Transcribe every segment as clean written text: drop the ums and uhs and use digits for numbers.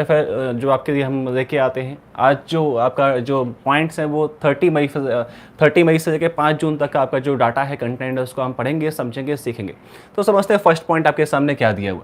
Current affair जो आपके लिए हम लेके आते हैं। आज जो आपका जो पॉइंट्स हैं वो 30 मई से लेकर 5 जून तक का आपका जो डाटा है, कंटेंट है, उसको हम पढ़ेंगे, समझेंगे, सीखेंगे। तो समझते हैं फर्स्ट पॉइंट आपके सामने क्या दिया हुआ।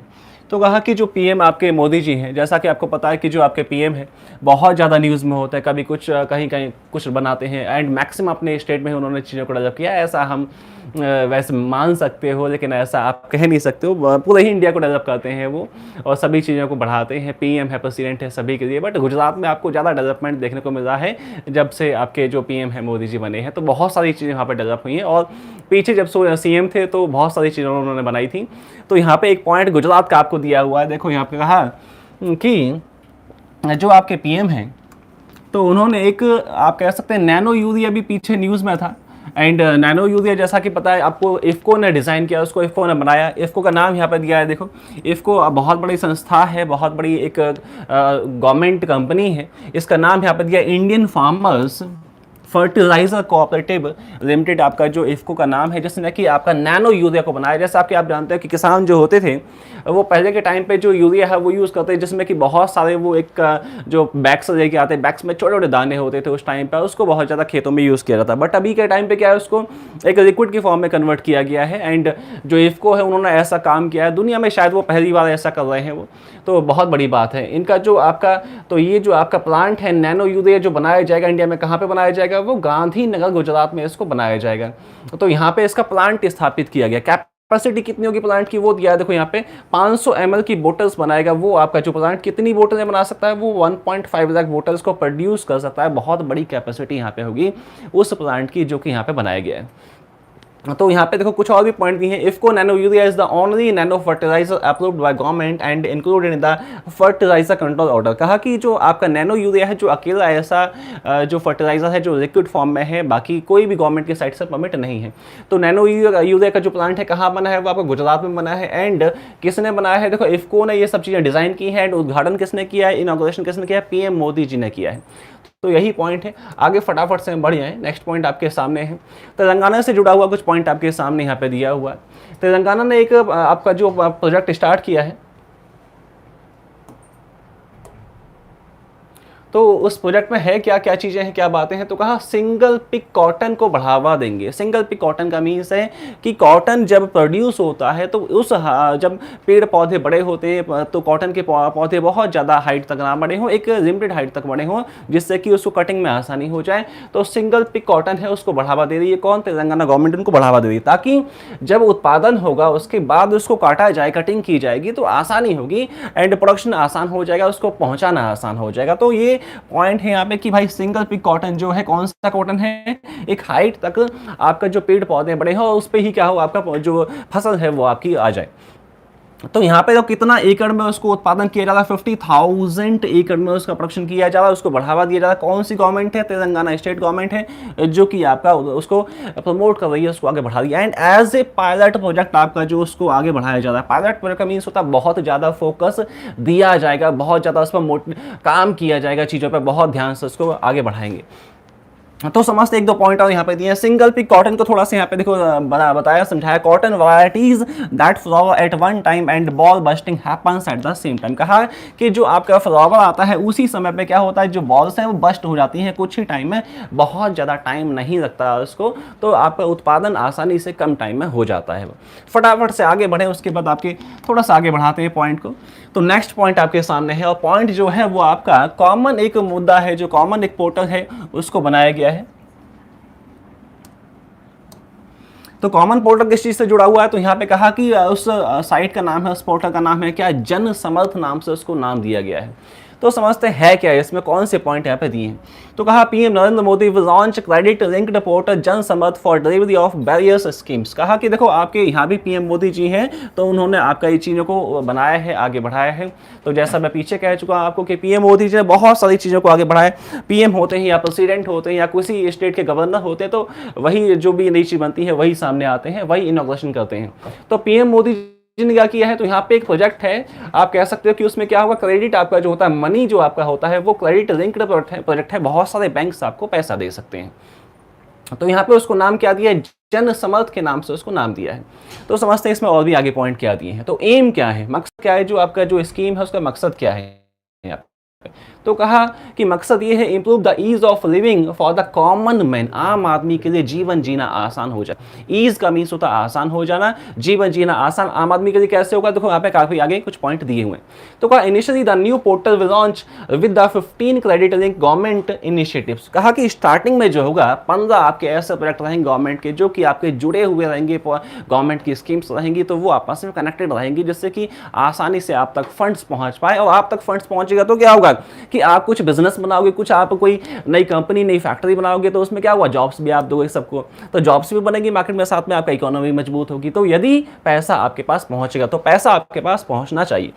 तो कहा कि जो पीएम आपके मोदी जी हैं, जैसा कि आपको पता है कि जो आपके पीएम है बहुत ज़्यादा न्यूज़ में होता है, कभी कुछ कहीं कहीं कुछ बनाते हैं, एंड मैक्सिमम अपने स्टेट में ही उन्होंने चीज़ों को डेवलप किया। ऐसा हम वैसे मान सकते हो, लेकिन ऐसा आप कह नहीं सकते हो। पूरे ही इंडिया को डेवलप करते हैं वो, और सभी चीज़ों को बढ़ाते हैं। पीएम है, प्रेसिडेंट है, सभी के लिए। बट गुजरात में आपको ज़्यादा डेवलपमेंट देखने को मिल रहा है जब से आपके जो पीएम है मोदी जी बने हैं। तो बहुत सारी चीज़ें यहाँ पर डेवलप हुई हैं, और पीछे जब सीएम थे तो बहुत सारी चीज़ें उन्होंने बनाई थी। तो यहाँ पे एक पॉइंट गुजरात का आपको दिया हुआ है। देखो यहाँ पे कहा कि जो आपके पीएम हैं तो उन्होंने एक, आप कह सकते हैं, नैनो यूरिया भी पीछे न्यूज़ में था। एंड नैनो यूरिया जैसा कि पता है आपको, इफ़को ने डिज़ाइन किया, उसको इफ़को ने बनाया। इफ़को का नाम यहाँ पर दिया है। देखो, इफ़को बहुत बड़ी संस्था है, बहुत बड़ी एक गवर्नमेंट कंपनी है। इसका नाम यहाँ पर दिया Indian farmers fertiliser cooperative limited, आपका जो इफ़को का नाम है, जिसने कि आपका नैनो यूरिया को बनाया। जैसा आप जानते हैं कि किसान जो होते थे वो पहले के टाइम पे जो यूरिया है वो यूज़ करते हैं, जिसमें कि बहुत सारे वो एक जो बैग्स लेके आते हैं, बैग्स में छोटे छोटे दाने होते थे उस टाइम पे, उसको बहुत ज़्यादा खेतों में यूज़ किया जाता है। बट अभी के टाइम पे क्या है, उसको एक लिक्विड की फॉर्म में कन्वर्ट किया गया है। एंड जो इफ़को है उन्होंने ऐसा काम किया है, दुनिया में शायद वो पहली बार ऐसा कर रहे हैं वो, तो बहुत बड़ी बात है इनका जो आपका। तो ये जो आपका प्लांट है नैनो यूरिया जो बनाया जाएगा इंडिया में, कहाँ पे बनाया जाएगा, वो गांधीनगर गुजरात में इसको बनाया जाएगा। तो यहाँ पे इसका प्लांट स्थापित किया गया। कैपेसिटी कितनी होगी प्लांट की वो दिया है। देखो यहाँ पे 500 ml की बोटल्स बनाएगा वो आपका जो प्लांट। कितनी बोतलें बना सकता है वो, 1.5 लाख बोटल्स को प्रोड्यूस कर सकता है। बहुत बड़ी कैपेसिटी यहाँ पे होगी उस प्लांट की जो कि यहाँ पे बनाया गया है। तो यहाँ पे देखो कुछ और भी पॉइंट दिए हैं। IFFCO nano urea is the only nano fertiliser approved by government and included in the fertiliser control order. कहा कि जो आपका नैनो यूरिया है जो अकेला ऐसा जो फर्टिलाइजर है जो लिक्विड फॉर्म में है, बाकी कोई भी गवर्नमेंट की साइड से परमिट नहीं है। तो नैनो यूरिया का जो प्लांट है कहाँ बना है, वो आपको गुजरात में बना है। एंड किसने बनाया है, देखो इफ़को ने ये सब चीज़ें डिज़ाइन की है। एंड उद्घाटन किसने किया है, इनॉग्रेशन किसने किया है, पीएम मोदी जी ने किया है। तो यही पॉइंट है। आगे फटाफट से हम बढ़ जाएं। नेक्स्ट पॉइंट आपके सामने है, तेलंगाना से जुड़ा हुआ कुछ पॉइंट आपके सामने यहाँ पे दिया हुआ है। तेलंगाना ने एक आपका जो प्रोजेक्ट स्टार्ट किया है, तो उस प्रोजेक्ट में है क्या क्या चीज़ें हैं, क्या बातें हैं। तो कहा सिंगल पिक कॉटन को बढ़ावा देंगे। सिंगल पिक कॉटन का मीन्स है कि कॉटन जब प्रोड्यूस होता है तो उस जब पेड़ पौधे बड़े होते हैं तो कॉटन के पौधे बहुत ज़्यादा हाइट तक ना बढ़े हों, एक लिमिटेड हाइट तक बढ़े हों, जिससे कि उसको कटिंग में आसानी हो जाए। तो सिंगल पिक कॉटन है उसको बढ़ावा दे रही है कौन, तेलंगाना गवर्नमेंट उनको बढ़ावा दे रही है, ताकि जब उत्पादन होगा उसके बाद उसको काटा जाए, कटिंग की जाएगी तो आसानी होगी एंड प्रोडक्शन आसान हो जाएगा, उसको पहुँचाना आसान हो जाएगा। तो ये पॉइंट है यहाँ पे कि भाई सिंगल पिक कॉटन जो है, कौन सा कॉटन है, एक हाइट तक आपका जो पेड़ पौधे बड़े हो उस पे ही क्या हो, आपका जो फसल है वो आपकी आ जाए। तो यहाँ पे तो कितना एकड़ में उसको उत्पादन किया जा रहा है, 50,000 एकड़ में उसका प्रोडक्शन किया जा रहा है, उसको बढ़ावा दिया जा रहा है। कौन सी गवर्नमेंट है, तेलंगाना स्टेट गवर्नमेंट है जो कि आपका उसको प्रमोट कर रही है, उसको आगे बढ़ा रही है। And as a pilot project आपका जो उसको आगे बढ़ाया जा रहा है। पायलट प्रोजेक्ट का मीन्स होता है बहुत ज़्यादा फोकस दिया जाएगा, बहुत ज़्यादा उस पर काम किया जाएगा, चीज़ों पर बहुत ध्यान से उसको आगे बढ़ाएंगे। तो समझते एक दो पॉइंट और यहाँ पे दिए हैं। सिंगल पिक कॉटन को थोड़ा सा यहाँ पे देखो बताया समझाया। Cotton varieties that flower at one time and boll bursting happens at the same time. कहा कि जो आपका फ्लावर आता है उसी समय पे क्या होता है, जो बॉल्स हैं वो बस्ट हो जाती हैं कुछ ही टाइम में, बहुत ज़्यादा टाइम नहीं लगता उसको, तो आपका उत्पादन आसानी से कम टाइम में हो जाता है। फटाफट से आगे बढ़े, उसके बाद आपके थोड़ा सा आगे बढ़ाते हैं पॉइंट को। तो नेक्स्ट पॉइंट आपके सामने है, और पॉइंट जो है वो आपका कॉमन एक मुद्दा है, जो कॉमन एक पोर्टल है उसको बनाया गया है। तो कॉमन पोर्टल किस चीज़ से जुड़ा हुआ है, तो यहाँ पे कहा कि उस साइट का नाम है, उस पोर्टल का नाम है क्या, जन समर्थ नाम से उसको नाम दिया गया है। तो समझते हैं क्या है इसमें, कौन से पॉइंट यहाँ पे दिए हैं। तो कहा PM Narendra Modi will launch credit linked portal Jan Samarth for delivery of various schemes. कहा कि देखो आपके यहाँ भी पीएम मोदी जी हैं, तो उन्होंने आपका ये चीज़ों को बनाया है, आगे बढ़ाया है। तो जैसा मैं पीछे कह चुका हूँ आपको कि पीएम मोदी जी ने बहुत सारी चीज़ों को आगे बढ़ाया। पीएम होते हैं या प्रेसिडेंट होते हैं या किसी स्टेट के गवर्नर होते हैं, तो वही जो भी नई चीज़ बनती है वही सामने आते हैं, वही इनॉग्रेशन करते हैं। तो पीएम मोदी ने क्या किया है, तो यहाँ पे एक प्रोजेक्ट है, आप कह सकते हो कि उसमें क्या होगा, क्रेडिट आपका जो होता है, मनी जो आपका होता है वो क्रेडिट लिंक्ड प्रोजेक्ट है। बहुत सारे बैंक्स आपको पैसा दे सकते हैं। तो यहाँ पे उसको नाम क्या दिया है, जन समर्थ के नाम से उसको नाम दिया है। तो समझते हैं इसमें और भी आगे पॉइंट क्या दिए हैं। तो एम क्या है, मकसद क्या है, जो आपका जो स्कीम है उसका मकसद क्या है। यहाँ पे। तो कहा कि मकसद ये है improve the ease of living for the common man, आम आदमी के लिए जीवन जीना आसान हो जाए। ईज का मीन्स होता है आसान हो जाना, जीवन जीना आसान आम आदमी के लिए कैसे होगा, देखो यहाँ पे काफी आगे कुछ पॉइंट दिए हुए हैं। तो कहा initially the new portal will launch with the 15 credit link government initiatives. कहा कि स्टार्टिंग में जो होगा 15 आपके ऐसे प्रोजेक्ट रहेंगे गवर्नमेंट के जो कि आपके जुड़े हुए रहेंगे, गवर्नमेंट की स्कीम्स रहेंगी, तो वो आपस में कनेक्टेड रहेंगी जिससे कि आसानी से आप तक फंड्स पहुंच पाए। और आप तक फंड्स पहुंचेगा तो क्या होगा कि आप कुछ बिजनेस बनाओगे, कुछ आप कोई नई कंपनी नई फैक्ट्री बनाओगे, तो उसमें क्या हुआ, जॉब्स भी आप दोगे सबको, तो जॉब्स भी बनेगी मार्केट में, साथ में आपका इकोनॉमी मजबूत होगी। तो यदि पैसा आपके पास पहुंचेगा, तो पैसा आपके पास पहुंचना चाहिए।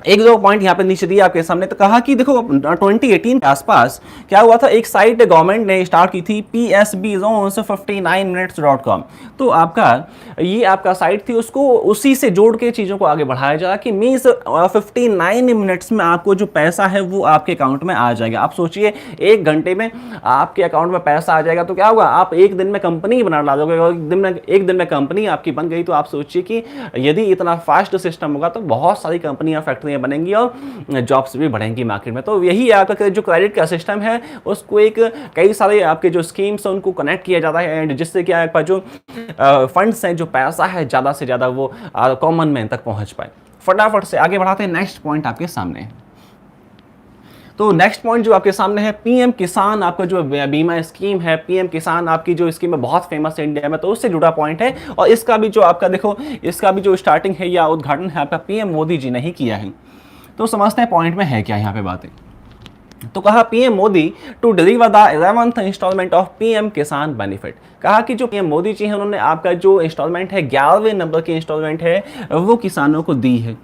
एक दो पॉइंट यहाँ पे नीचे दिया आपके सामने। तो कहा कि देखो 2018 के आसपास क्या हुआ था, एक साइट गवर्नमेंट ने स्टार्ट की थी psbzones59minutes.com। तो आपका ये आपका साइट थी, उसको उसी से जोड़ के चीज़ों को आगे बढ़ाया जा, कि मीन्स 59 मिनट्स में आपको जो पैसा है वो आपके अकाउंट में आ जाएगा। आप सोचिए 1 घंटे में आपके अकाउंट में पैसा आ जाएगा, तो क्या होगा, आप एक दिन में कंपनी बना डालोगे, और एक दिन में कंपनी आपकी बन गई। तो आप सोचिए कि यदि इतना फास्ट सिस्टम होगा तो बहुत सारी कंपनियां फैक्ट्री बनेंगी और जॉब्स भी बढ़ेंगी मार्केट में। तो यही आपका जो क्रेडिट का सिस्टम है उसको एक कई सारे आपके जो स्कीम्स हैं उनको कनेक्ट किया जाता है, एंड जिससे क्या आपका जो फंड्स हैं, जो पैसा है, ज़्यादा से ज़्यादा वो कॉमन मैन तक पहुंच पाए। फटाफट से आगे बढ़ाते हैं, नेक्स्ट पॉइंट आपके सामने। तो नेक्स्ट पॉइंट जो आपके सामने है, पीएम किसान आपका जो बीमा स्कीम है, पीएम किसान आपकी जो स्कीम है बहुत फेमस है इंडिया में, तो उससे जुड़ा पॉइंट है। और इसका भी जो आपका देखो, इसका भी जो स्टार्टिंग है या उद्घाटन है आपका पीएम मोदी जी ने ही किया है। तो समझते हैं पॉइंट में है क्या यहाँ पे बातें। तो कहा PM Modi to deliver the 11th instalment of PM Kisan benefit. कहा कि जो पीएम मोदी जी हैं उन्होंने आपका जो इंस्टॉलमेंट है 11वें नंबर की इंस्टॉलमेंट है वो किसानों को दी है।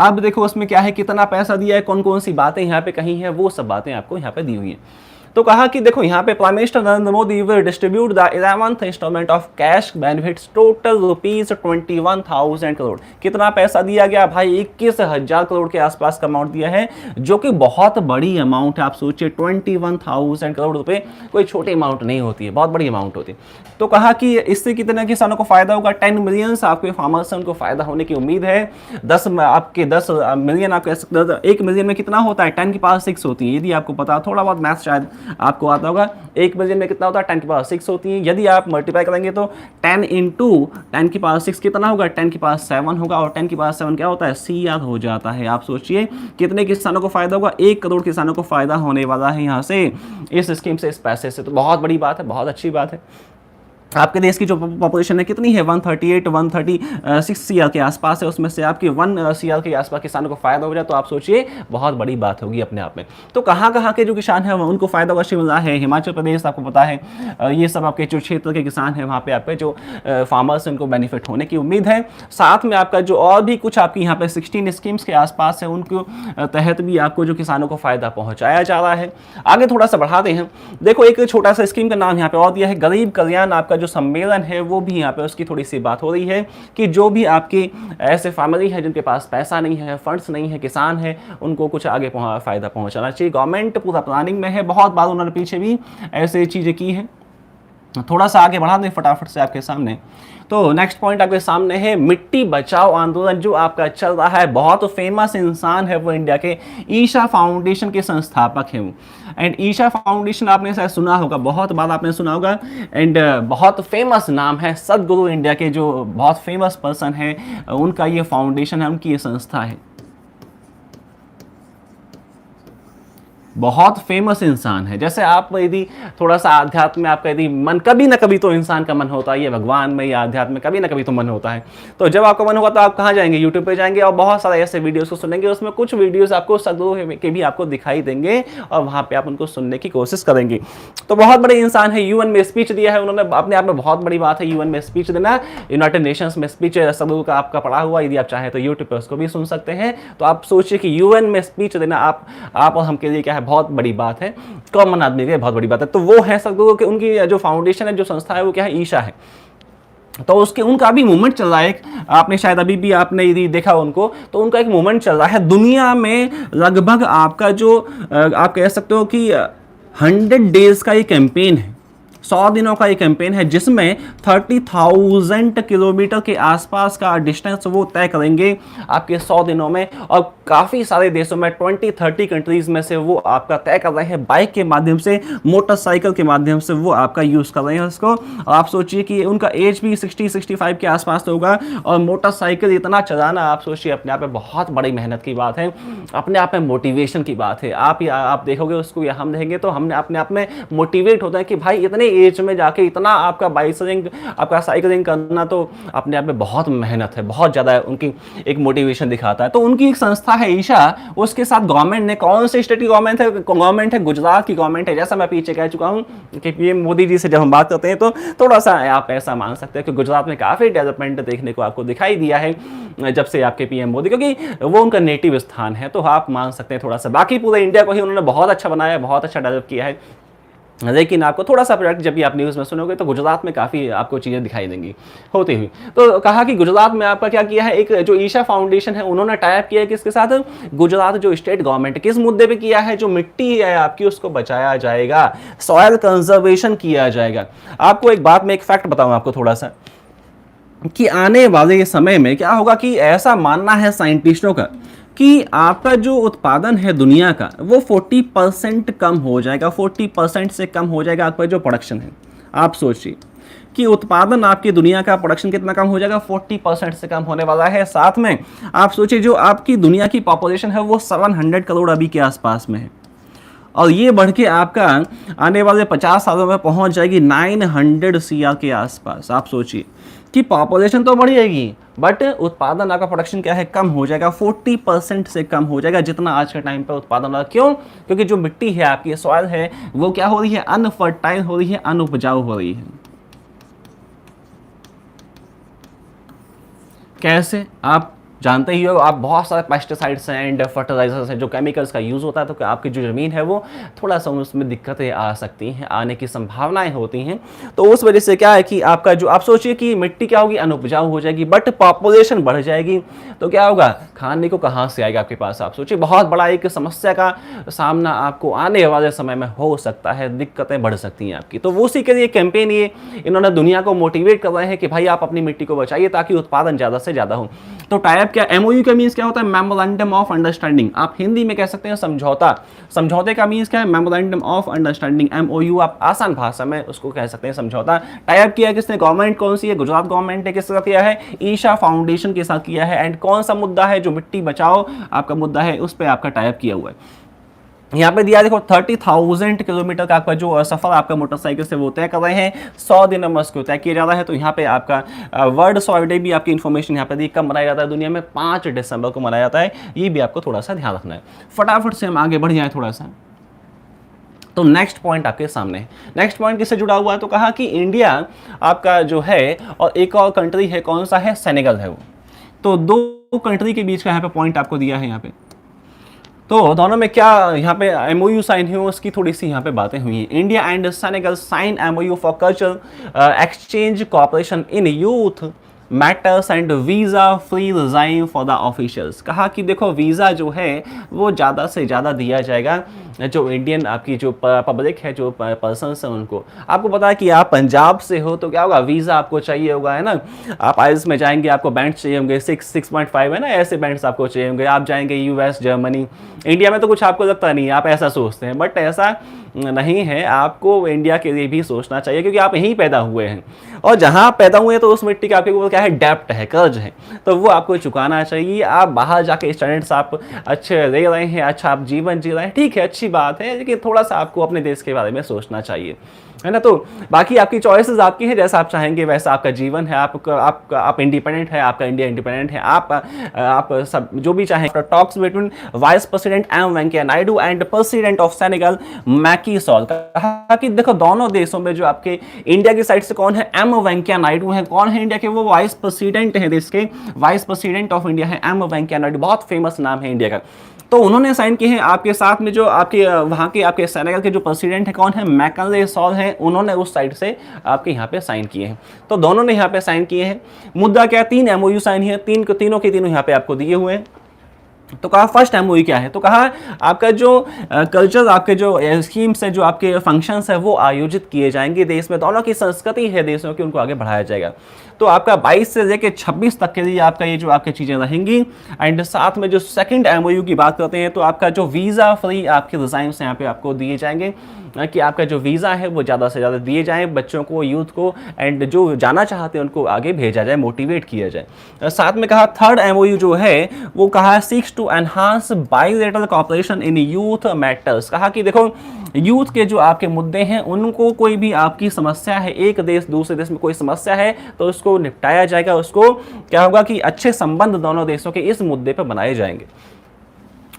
अब देखो उसमें क्या है, कितना पैसा दिया है, कौन कौन सी बातें यहाँ पे कही हैं, वो सब बातें आपको यहाँ पे दी हुई हैं। तो कहा कि देखो यहाँ पे prime minister Narendra Modi will distribute the 11th instalment of cash benefits total ₹21,000 crore. कितना पैसा दिया गया भाई, 21,000 करोड़ के आसपास का अमाउंट दिया है, जो कि बहुत बड़ी अमाउंट है। आप सोचिए 21,000 करोड़ रुपए कोई छोटी अमाउंट नहीं होती है, बहुत बड़ी अमाउंट होती है। तो कहा कि इससे कितने किसानों को फायदा होगा, 10 मिलियन आपके फार्मर्स से उनको फायदा होने की उम्मीद है। 10 मिलियन, आप कह सकते हो 1 मिलियन में कितना होता है, 10 की पावर 6 होती है। यदि आपको पता, थोड़ा बहुत मैथ शायद आपको आता होगा, 1 मिलियन में कितना होता है, 10 की पावर 6 होती है। यदि आप मल्टीप्लाई करेंगे तो 10 इंटू 10 की पावर 6 कितना होगा, 10 की पावर 7 होगा, और 10 की पावर 7 क्या होता है, CR हो जाता है। आप सोचिए कितने किसानों को फायदा होगा, 1 करोड़ किसानों को फायदा होने वाला है यहाँ से, इस स्कीम से, इस पैसे से। तो बहुत बड़ी बात है, बहुत अच्छी बात है। आपके देश की जो पॉपुलेशन है कितनी है, 136 CR के आसपास है, उसमें से आपके 1 CR के आसपास किसानों को फायदा हो जाए, तो आप सोचिए बहुत बड़ी बात होगी अपने आप में। तो कहाँ कहाँ के जो किसान हैं उनको फायदा होगा, शिमला है, हिमाचल प्रदेश आपको पता है, ये सब आपके जो क्षेत्र के किसान हैं वहाँ पे आपके जो फार्मर्स उनको बेनिफिट होने की उम्मीद है। साथ में आपका जो और भी कुछ आपकी यहाँ पे 16 स्कीम्स के आसपास है, उनको तहत भी आपको जो किसानों को फायदा पहुँचाया जा रहा है। आगे थोड़ा सा बढ़ाते हैं, देखो एक छोटा सा स्कीम का नाम यहाँ पे और दिया है, गरीब कल्याण आपका जो सम्मेलन है, वो भी यहाँ पे उसकी थोड़ी सी बात हो रही है कि जो भी आपके ऐसे फैमिली है जिनके पास पैसा नहीं है, फंड्स नहीं है, किसान है, उनको कुछ आगे फायदा पहुंचाना चाहिए। गवर्नमेंट पूरा प्लानिंग में है, बहुत बार उन्होंने पीछे भी ऐसे चीजें की हैं। थोड़ा सा आगे बढ़ा दें फटाफट से आपके सामने। तो नेक्स्ट पॉइंट आपके सामने है मिट्टी बचाओ आंदोलन जो आपका चल रहा है। बहुत फेमस इंसान है वो, इंडिया के ईशा फाउंडेशन के संस्थापक हैं वो। एंड ईशा फाउंडेशन आपने शायद सुना होगा, बहुत बार आपने सुना होगा, एंड बहुत फेमस नाम है। सदगुरु इंडिया के जो बहुत फेमस पर्सन है, उनका ये फाउंडेशन है, उनकी ये संस्था है। बहुत फेमस इंसान है। जैसे आप यदि थोड़ा सा आध्यात्म में आपका यदि मन, कभी ना कभी तो इंसान का मन होता है, ये भगवान में या आध्यात्म में कभी ना कभी तो मन होता है। तो जब आपका मन होगा तो आप कहाँ जाएंगे, यूट्यूब पे जाएंगे और बहुत सारे ऐसे वीडियोस को सुनेंगे। उसमें कुछ वीडियोस आपको सदगुरु के भी आपको दिखाई देंगे और वहाँ पे आप उनको सुनने की कोशिश करेंगे। तो बहुत बड़े इंसान है, UN में स्पीच दिया है उन्होंने, अपने आप में बहुत बड़ी बात है UN में स्पीच देना। यूनाइटेड नेशंस में स्पीच सदगुरु का आपका पढ़ा हुआ, यदि आप चाहें तो यूट्यूब पर उसको भी सुन सकते हैं। तो आप सोचिए कि UN में स्पीच देना आप और हम के लिए क्या है, बहुत बड़ी बात है, कॉमन आदमी के लिए बहुत बड़ी बात है। तो वो है सदगुरु के, उनकी जो फाउंडेशन है, जो संस्था है, वो क्या है, ईशा है। तो उसके उनका भी मूवमेंट चल रहा है। आपने शायद अभी भी आपने यदि देखा उनको, तो उनका एक मूवमेंट चल रहा है दुनिया में। लगभग आपका जो आप कह सकते हो कि 100 डेज का ये कैंपेन है। 100 दिनों का ये कैंपेन है जिसमें 30,000 किलोमीटर के आसपास का डिस्टेंस वो तय करेंगे आपके 100 दिनों में। और काफ़ी सारे देशों में 20-30 कंट्रीज में से वो आपका तय कर रहे हैं बाइक के माध्यम से, मोटरसाइकिल के माध्यम से वो आपका यूज़ कर रहे हैं उसको। और आप सोचिए कि उनका एज भी 60-65 के आसपास तो होगा, और मोटरसाइकिल इतना चलाना आप सोचिए अपने आप में बहुत बड़ी मेहनत की बात है, अपने आप में मोटिवेशन की बात है। आप देखोगे उसको या हम देखेंगे तो हमने अपने आप में मोटिवेट होता है कि भाई इतने एज में जाके इतना आपका बाइसिकलिंग, आपका साइकिलिंग करना तो अपने आप में बहुत मेहनत है, बहुत ज़्यादा उनकी एक मोटिवेशन दिखाता है। तो उनकी एक संस्था है ईशा, उसके साथ गवर्नमेंट ने, कौन से स्टेट की गवर्नमेंट है, गुजरात की गवर्नमेंट है। जैसा मैं पीछे कह चुका हूँ कि पीएम मोदी जी से जब हम बात करते हैं तो थोड़ा सा आप ऐसा मान सकते हैं कि गुजरात में काफ़ी डेवलपमेंट देखने को आपको दिखाई दिया है जब से आपके पीएम मोदी, क्योंकि वो उनका नेटिव स्थान है, तो आप मान सकते हैं थोड़ा सा। बाकी पूरे इंडिया को ही उन्होंने बहुत अच्छा बनाया, बहुत अच्छा डेवलप किया है, लेकिन आपको थोड़ा सा प्रोडक्ट जब भी आप न्यूज़ में सुनोगे तो गुजरात में काफ़ी आपको चीज़ें दिखाई देंगी होती हुई। तो कहा कि गुजरात में आपका क्या किया है, एक जो ईशा फाउंडेशन है उन्होंने टाई अप किया है किसके साथ, गुजरात जो स्टेट गवर्नमेंट, किस मुद्दे पे किया है, जो मिट्टी है आपकी उसको बचाया जाएगा, सॉयल कंजर्वेशन किया जाएगा। आपको एक बात में एक फैक्ट बताऊँ आपको थोड़ा सा, कि आने वाले समय में क्या होगा कि ऐसा मानना है साइंटिस्टों का कि आपका जो उत्पादन है दुनिया का वो 40% कम हो जाएगा, 40% से कम हो जाएगा आपका जो प्रोडक्शन है। आप सोचिए कि उत्पादन आपकी दुनिया का प्रोडक्शन कितना कम हो जाएगा, 40% से कम होने वाला है। साथ में आप सोचिए जो आपकी दुनिया की पॉपुलेशन है वो 700 करोड़ अभी के आसपास में है, और ये बढ़ के आपका आने वाले 50 सालों में पहुंच जाएगी 900 CR के आसपास। आप सोचिए कि पॉपुलेशन तो बढ़ जाएगी बट उत्पादन आपका प्रोडक्शन क्या है, कम हो जाएगा, 40% से कम हो जाएगा जितना आज के टाइम पे उत्पादन हो रहा है। क्यों? क्योंकि जो मिट्टी है आपकी, सॉइल है, वो क्या हो रही है, अनफर्टाइल हो रही है, अनुपजाऊ हो रही है। कैसे? आप जानते ही हो, आप बहुत सारे पेस्टिसाइड्स एंड फर्टिलाइजर्स हैं जो केमिकल्स का यूज़ होता है, तो आपकी जो ज़मीन है वो थोड़ा सा उसमें दिक्कतें आ सकती हैं, आने की संभावनाएं होती हैं। तो उस वजह से क्या है कि आपका जो, आप सोचिए कि मिट्टी क्या होगी, अनुपजाऊ हो जाएगी, बट पॉपुलेशन बढ़ जाएगी तो क्या होगा, खाने को कहाँ से आएगा आपके पास। आप सोचिए बहुत बड़ा एक समस्या का सामना आपको आने वाले समय में हो सकता है, दिक्कतें बढ़ सकती हैं आपकी। तो वो उसी के लिए कैंपेन ये इन्होंने दुनिया को मोटिवेट कर रहे हैं कि भाई आप अपनी मिट्टी को बचाइए ताकि उत्पादन ज़्यादा से ज़्यादा हो। तो टाइप क्या, एमओयू का मीन्स क्या होता है, मेमोरेंडम ऑफ अंडरस्टैंडिंग। आप हिंदी में कह सकते हैं समझौता। समझौते का मीन्स क्या है, मेमोरेंडम ऑफ अंडरस्टैंडिंग। एमओयू आप आसान भाषा में उसको कह सकते हैं समझौता। टाइप किया है किसने, गवर्नमेंट कौन सी है, गुजरात गवर्नमेंट ने किसके साथ किया है, ईशा फाउंडेशन के साथ किया है। एंड कौन सा मुद्दा है, जो मिट्टी बचाओ आपका मुद्दा है, उस पर आपका टाइप किया हुआ है। यहाँ पे दिया देखो 30,000 किलोमीटर का आपका जो सफर आपका मोटरसाइकिल से वो तय कर रहे हैं, 100 दिनों में उसको तय किया जा रहा है। तो यहाँ पे आपका वर्ल्ड सॉइल डे भी आपकी इन्फॉर्मेशन यहाँ पे दी, कब मनाया जाता है दुनिया में, 5 दिसंबर को मनाया जाता है। ये भी आपको थोड़ा सा ध्यान रखना है। फटाफट से हम आगे बढ़ जाए थोड़ा सा। तो नेक्स्ट पॉइंट आपके सामने है। नेक्स्ट पॉइंट किससे जुड़ा हुआ है, तो कहा कि इंडिया आपका जो है और एक और कंट्री है, कौन सा है, सेनेगल है वो। तो दो कंट्री के बीच का यहाँ पे पॉइंट आपको दिया है यहाँ पे। तो दोनों में क्या यहाँ पे एमओयू साइन हुई, उसकी थोड़ी सी यहाँ पे बातें हुई हैं। India and Senegal sign MoU for cultural exchange cooperation in youth matters and visa free resign for the officials. कहा कि देखो वीज़ा जो है वो ज़्यादा से ज़्यादा दिया जाएगा जो इंडियन आपकी जो पब्लिक है, जो पर्सन्स हैं उनको। आपको पता है कि आप पंजाब से हो तो क्या होगा, वीज़ा आपको चाहिए होगा, है ना। आप आइल्स में जाएंगे, आपको बैंड्स चाहिए होंगे, 6.5 है ना, ऐसे बैंड्स आपको चाहिए होंगे। आप जाएंगे यूएस, जर्मनी, इंडिया में तो कुछ आपको लगता नहीं है, आप ऐसा सोचते हैं, बट ऐसा नहीं है। आपको इंडिया के लिए भी सोचना चाहिए क्योंकि आप यहीं पैदा हुए हैं, और जहाँ पैदा हुए हैं तो उस मिट्टी का आपके ऊपर क्या है, डेप्ट है, कर्ज है, तो वो आपको चुकाना चाहिए। आप बाहर जाके स्टैंडर्ड्स आप अच्छे ले रहे हैं, अच्छा आप जीवन जी रहे हैं, ठीक है, अच्छी बात है, लेकिन थोड़ा सा आपको अपने देश के बारे में सोचना चाहिए, है ना। तो बाकी आपकी चॉइसेस आपकी है, जैसा आप चाहेंगे वैसा आपका जीवन है। आप इंडिपेंडेंट है, आपका इंडिया इंडिपेंडेंट है, आप सब जो भी चाहें। Talks between vice president M Venkaiah Naidu and president of Senegal Macky Sall. कहा कि देखो दोनों देशों में जो आपके इंडिया की साइड से कौन है, एम वेंकैया नायडू है। कौन है इंडिया के, वो वाइस प्रेसिडेंट है देश के, वाइस प्रेसिडेंट ऑफ इंडिया है एम वेंकैया नायडू, बहुत फेमस नाम है इंडिया का। तो उन्होंने साइन किए हैं। आपके साथ में जो आपके वहाँ के आपके सेनेगल के जो प्रेसिडेंट है कौन है, मैकले सॉल हैं, उन्होंने उस साइड से आपके यहाँ पे साइन किए हैं। तो दोनों ने यहाँ पे साइन किए हैं। मुद्दा क्या है, 3 एमओयू साइन है, तीनों के तीनों यहाँ पे आपको दिए हुए हैं। तो कहा फर्स्ट एमओयू क्या है, तो कहा आपका जो कल्चर, आपके जो स्कीम्स है, जो आपके फंक्शंस है वो आयोजित किए जाएंगे देश में, दोनों की संस्कृति है देशों की, उनको आगे बढ़ाया जाएगा। तो आपका 22 से लेकर 26 तक के लिए आपका ये जो आपकी चीज़ें रहेंगी। एंड साथ में जो सेकंड एमओयू की बात करते हैं तो आपका जो वीज़ा फ्री आपके रिजाइम्स यहाँ पे आपको दिए जाएंगे, कि आपका जो वीज़ा है वो ज़्यादा से ज़्यादा दिए जाएं बच्चों को, यूथ को, एंड जो जाना चाहते हैं उनको आगे भेजा जाए, मोटिवेट किया जाए। साथ में कहा थर्ड एमओयू जो है वो कहा seeks to enhance bilateral cooperation in youth matters. कहा कि देखो यूथ के जो आपके मुद्दे हैं, उनको कोई भी आपकी समस्या है, एक देश दूसरे देश में कोई समस्या है तो उसको निपटाया जाएगा, उसको क्या होगा कि अच्छे संबंध दोनों देशों के इस मुद्दे पर बनाए जाएंगे।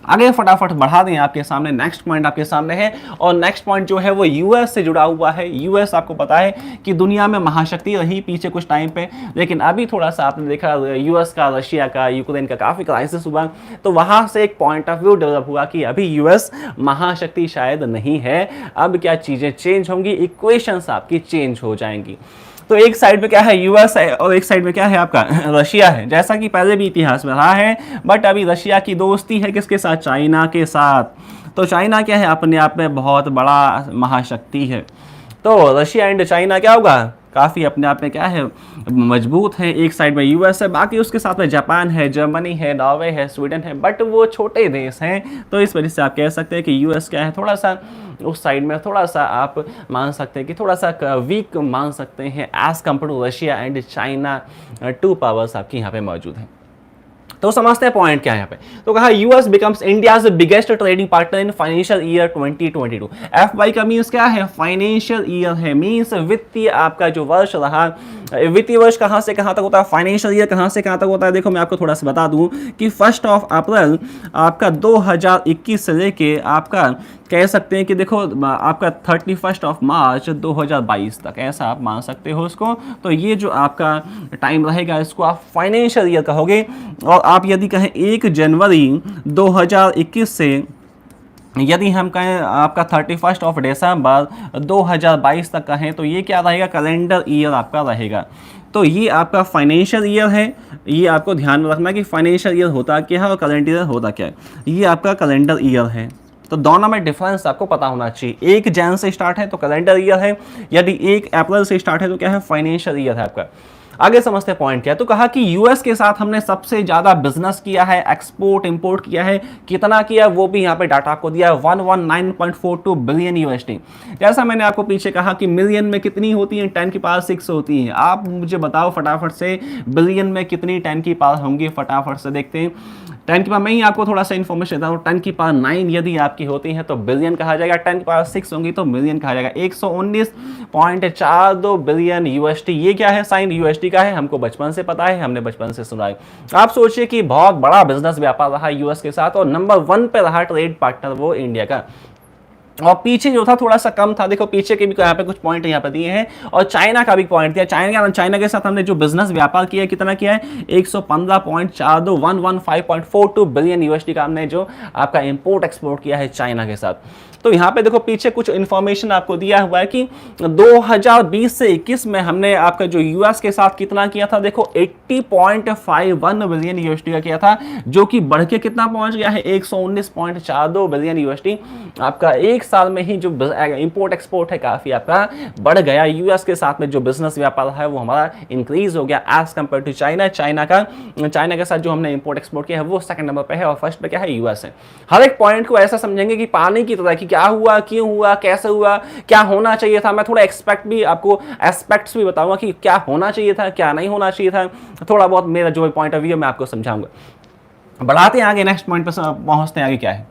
आगे फटाफट बढ़ा दें, आपके सामने नेक्स्ट पॉइंट आपके सामने है, और नेक्स्ट पॉइंट जो है वो यूएस से जुड़ा हुआ है। यूएस आपको पता है कि दुनिया में महाशक्ति रही पीछे कुछ टाइम पे, लेकिन अभी थोड़ा सा आपने देखा यूएस का, रशिया का, यूक्रेन का काफ़ी क्राइसिस हुआ, तो वहाँ से एक पॉइंट ऑफ व्यू डेवलप हुआ कि अभी यूएस महाशक्ति शायद नहीं है, अब क्या चीज़ें चेंज होंगी, इक्वेशंस आपकी चेंज हो जाएंगी। तो एक साइड पे क्या है यूएस है और एक साइड में क्या है आपका रशिया है, जैसा कि पहले भी इतिहास में रहा है। बट अभी रशिया की दोस्ती है किसके साथ, चाइना के साथ। तो चाइना क्या है, अपने आप में बहुत बड़ा महाशक्ति है। तो रशिया एंड चाइना क्या होगा, काफ़ी अपने आप में क्या है, मजबूत है। एक साइड में यूएस है, बाकी उसके साथ में जापान है, जर्मनी है, नॉर्वे है, स्वीडन है, बट वो छोटे देश हैं। तो इस वजह से आप कह सकते हैं कि यूएस क्या है, थोड़ा सा उस साइड में थोड़ा सा आप मान सकते हैं कि थोड़ा सा वीक मान सकते हैं as compare to Russia and China, two powers आपकी यहाँ पे मौजूद हैं। तो समझते हैं पॉइंट क्या है यहाँ पे। तो कहा US becomes India's biggest trading partner in financial year 2022। FY का मीन्स क्या है, फाइनेंशियल ईयर है, मीन्स वित्तीय आपका जो वर्ष रहा। वित्तीय वर्ष कहाँ से कहाँ तक होता है, फाइनेंशियल ईयर कहाँ से कहाँ तक होता है। देखो मैं आपको थोड़ा सा बता दूं कि 1 अप्रैल आपका 2021 से लेके आपका कह सकते हैं कि देखो आपका 31 मार्च 2022 तक, ऐसा आप मान सकते हो उसको। तो ये जो आपका टाइम रहेगा इसको आप फाइनेंशियल ईयर कहोगे। और आप यदि कहें 1 जनवरी 2021 से यदि हम कहें आपका 31 दिसंबर 2022 तक कहें, तो ये क्या रहेगा, कैलेंडर ईयर आपका रहेगा। तो ये आपका फाइनेंशियल ईयर है, ये आपको ध्यान में रखना कि फाइनेंशियल ईयर होता क्या है और कैलेंडर ईयर होता क्या है। ये आपका कैलेंडर ईयर है, तो दोनों में डिफरेंस आपको पता होना चाहिए। 1 जन से स्टार्ट है तो कैलेंडर ईयर है, यदि 1 अप्रैल से स्टार्ट है तो क्या है, फाइनेंशियल ईयर है आपका। आगे समझते हैं पॉइंट क्या है। तो कहा कि यूएस के साथ हमने सबसे ज्यादा बिजनेस किया है, एक्सपोर्ट इंपोर्ट किया है, कितना किया वो भी यहाँ पे डाटा आपको दिया है, 119.42 बिलियन यूएसडी। जैसा मैंने आपको पीछे कहा कि मिलियन में कितनी होती है, 10 की पावर 6 होती है। आप मुझे बताओ फटाफट से बिलियन में कितनी 10 की पावर होंगी, फटाफट से देखते हैं। 10 की पावर, मैं ही आपको थोड़ा सा इन्फॉर्मेशन देता हूँ, 10 की पावर 9 यदि आपकी होती है तो बिलियन कहा जाएगा, 10 की पावर 6 होंगी तो मिलियन कहा जाएगा। 119.42 बिलियन यूएसडी। ये क्या है, साइन यूएसडी का है, हमको बचपन से पता है, हमने बचपन से सुना है। आप सोचिए कि बहुत बड़ा बिजनेस व्यापार रहा यूएस के साथ, और नंबर 1 पे रहा ट्रेड पार्टनर वो इंडिया का। और पीछे जो था थोड़ा सा कम था, देखो पीछे के भी यहाँ पे कुछ पॉइंट यहाँ पे दिए हैं, और चाइना का भी पॉइंट दिया। चाइना के साथ हमने जो बिजनेस व्यापार किया है, कितना किया है, 115.42 115.42 बिलियन यूएसडी का हमने जो आपका इंपोर्ट एक्सपोर्ट किया है चाइना के साथ। तो यहाँ पे देखो पीछे कुछ इन्फॉर्मेशन आपको दिया हुआ है कि 2020 से 21 में हमने आपका जो यूएस के साथ कितना किया था, देखो 80.51 बिलियन यूएसडी का किया था, जो कि बढ़ के कितना पहुंच गया है, 119.42 बिलियन यूएसडी। आपका एक साल में ही जो इंपोर्ट एक्सपोर्ट है काफी आपका बढ़ गया। यूएस के साथ में जो बिजनेस व्यापार है वो हमारा इंक्रीज हो गया as compare to China. China के साथ जो हमने इंपोर्ट एक्सपोर्ट किया है वो सेकंड नंबर पे है, और फर्स्ट पे क्या है, यूएस है। हर एक पॉइंट को ऐसा समझेंगे कि पानी की तरह कि क्या हुआ, क्यों हुआ, कैसे हुआ, क्या होना चाहिए था। मैं थोड़ा एस्पेक्ट्स भी बताऊंगा कि क्या होना चाहिए था, क्या नहीं होना चाहिए था। थोड़ा बहुत मेरा जो पॉइंट ऑफ व्यू मैं आपको समझाऊंगा। बढ़ाते हैं आगे, नेक्स्ट पॉइंट पर पहुंचते हैं आगे क्या है।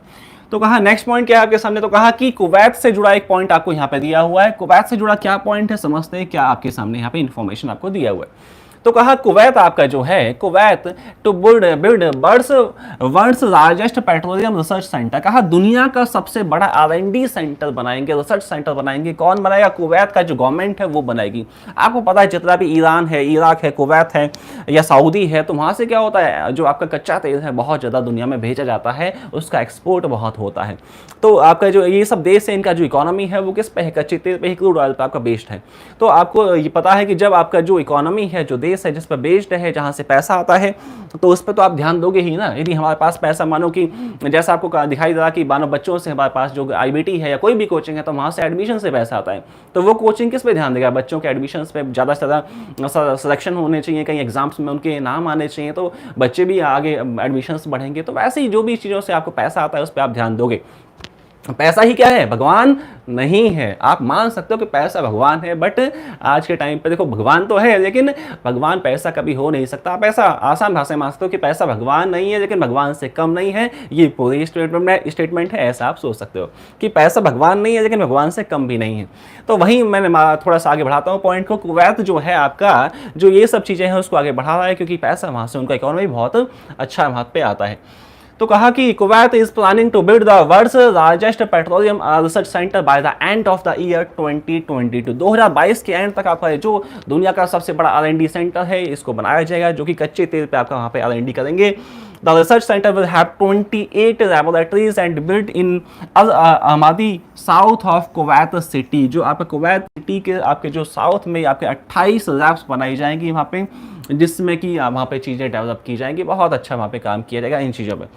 तो कहा नेक्स्ट पॉइंट क्या है आपके सामने, तो कहा कि कुवैत से जुड़ा एक पॉइंट आपको यहाँ पे दिया हुआ है। कुवैत से जुड़ा क्या पॉइंट है, समझते हैं क्या आपके सामने यहाँ पे इंफॉर्मेशन आपको दिया हुआ है। तो कहा कुवैत आपका जो है, Kuwait to build world's largest petroleum research centre. कहा दुनिया का सबसे बड़ा R&D सेंटर बनाएंगे, रिसर्च सेंटर बनाएंगे। कौन बनाएगा, कुवैत का जो गवर्नमेंट है वो बनाएगी। आपको पता है जितना भी ईरान है, इराक है, कुवैत है या सऊदी है, तो वहाँ से क्या होता है, जो आपका कच्चा तेल है बहुत ज़्यादा दुनिया में भेजा जाता है, उसका एक्सपोर्ट बहुत होता है। तो आपका जो ये सब देश है, इनका जो इकोनॉमी है वो किस पे है, कच्चे तेल पे, क्रूड ऑयल पे आपका बेस्ड है। तो आपको ये पता है कि जब आपका जो इकोनॉमी है, जो देश देश है जिस पर बेस्ड है, जहाँ से पैसा आता है, तो उस पर तो आप ध्यान दोगे ही ना। यदि हमारे पास पैसा, मानो कि जैसा आपको दिखाई दे रहा कि मानो बच्चों से हमारे पास जो IBT है या कोई भी कोचिंग है, तो वहाँ से एडमिशन से पैसा आता है, तो वो कोचिंग किस पे ध्यान देगा? बच्चों के एडमिशन पे ज़्यादा से ज़्यादा सिलेक्शन होने चाहिए, कहीं एग्जाम्स में उनके नाम आने चाहिए, तो बच्चे भी आगे एडमिशन्स बढ़ेंगे। तो वैसे ही जो भी चीज़ों से आपको पैसा आता है उस पर आप ध्यान दोगे। पैसा ही क्या है? भगवान नहीं है। आप मान सकते हो कि पैसा भगवान है, बट आज के टाइम पे देखो भगवान तो है, लेकिन भगवान पैसा कभी हो नहीं सकता। पैसा आसान भाषा में मान सकते हो कि पैसा भगवान नहीं है, लेकिन भगवान से कम नहीं है। ये पूरी स्टेटमेंट है, ऐसा आप सोच सकते हो कि पैसा भगवान नहीं है लेकिन भगवान से कम भी नहीं है। तो वहीं मैंने थोड़ा सा आगे बढ़ाता हूँ पॉइंट को। कुवैत जो है आपका, जो ये सब चीज़ें हैं उसको आगे बढ़ा रहा है, क्योंकि पैसा वहाँ से उनका इकोनॉमी बहुत अच्छा वहाँ पे आता है। तो कहा कि Kuwait is planning to build the world's largest petroleum research centre by the end of the year 2022। 2022 के एंड तक आपका जो दुनिया का सबसे बड़ा R&D सेंटर है इसको बनाया जाएगा, जो कि कच्चे तेल पे आपका वहाँ पे R&D करेंगे। The research center will have 28 laboratories and built in Al Ahmadi south of Kuwait city। जो आपके कुवैत सिटी के आपके जो साउथ में आपके 28 लैब्स बनाई जाएंगी वहाँ पे, जिसमें कि वहाँ पे चीज़ें डेवलप की जाएंगी। बहुत अच्छा वहाँ पे काम किया जाएगा इन चीज़ों पे।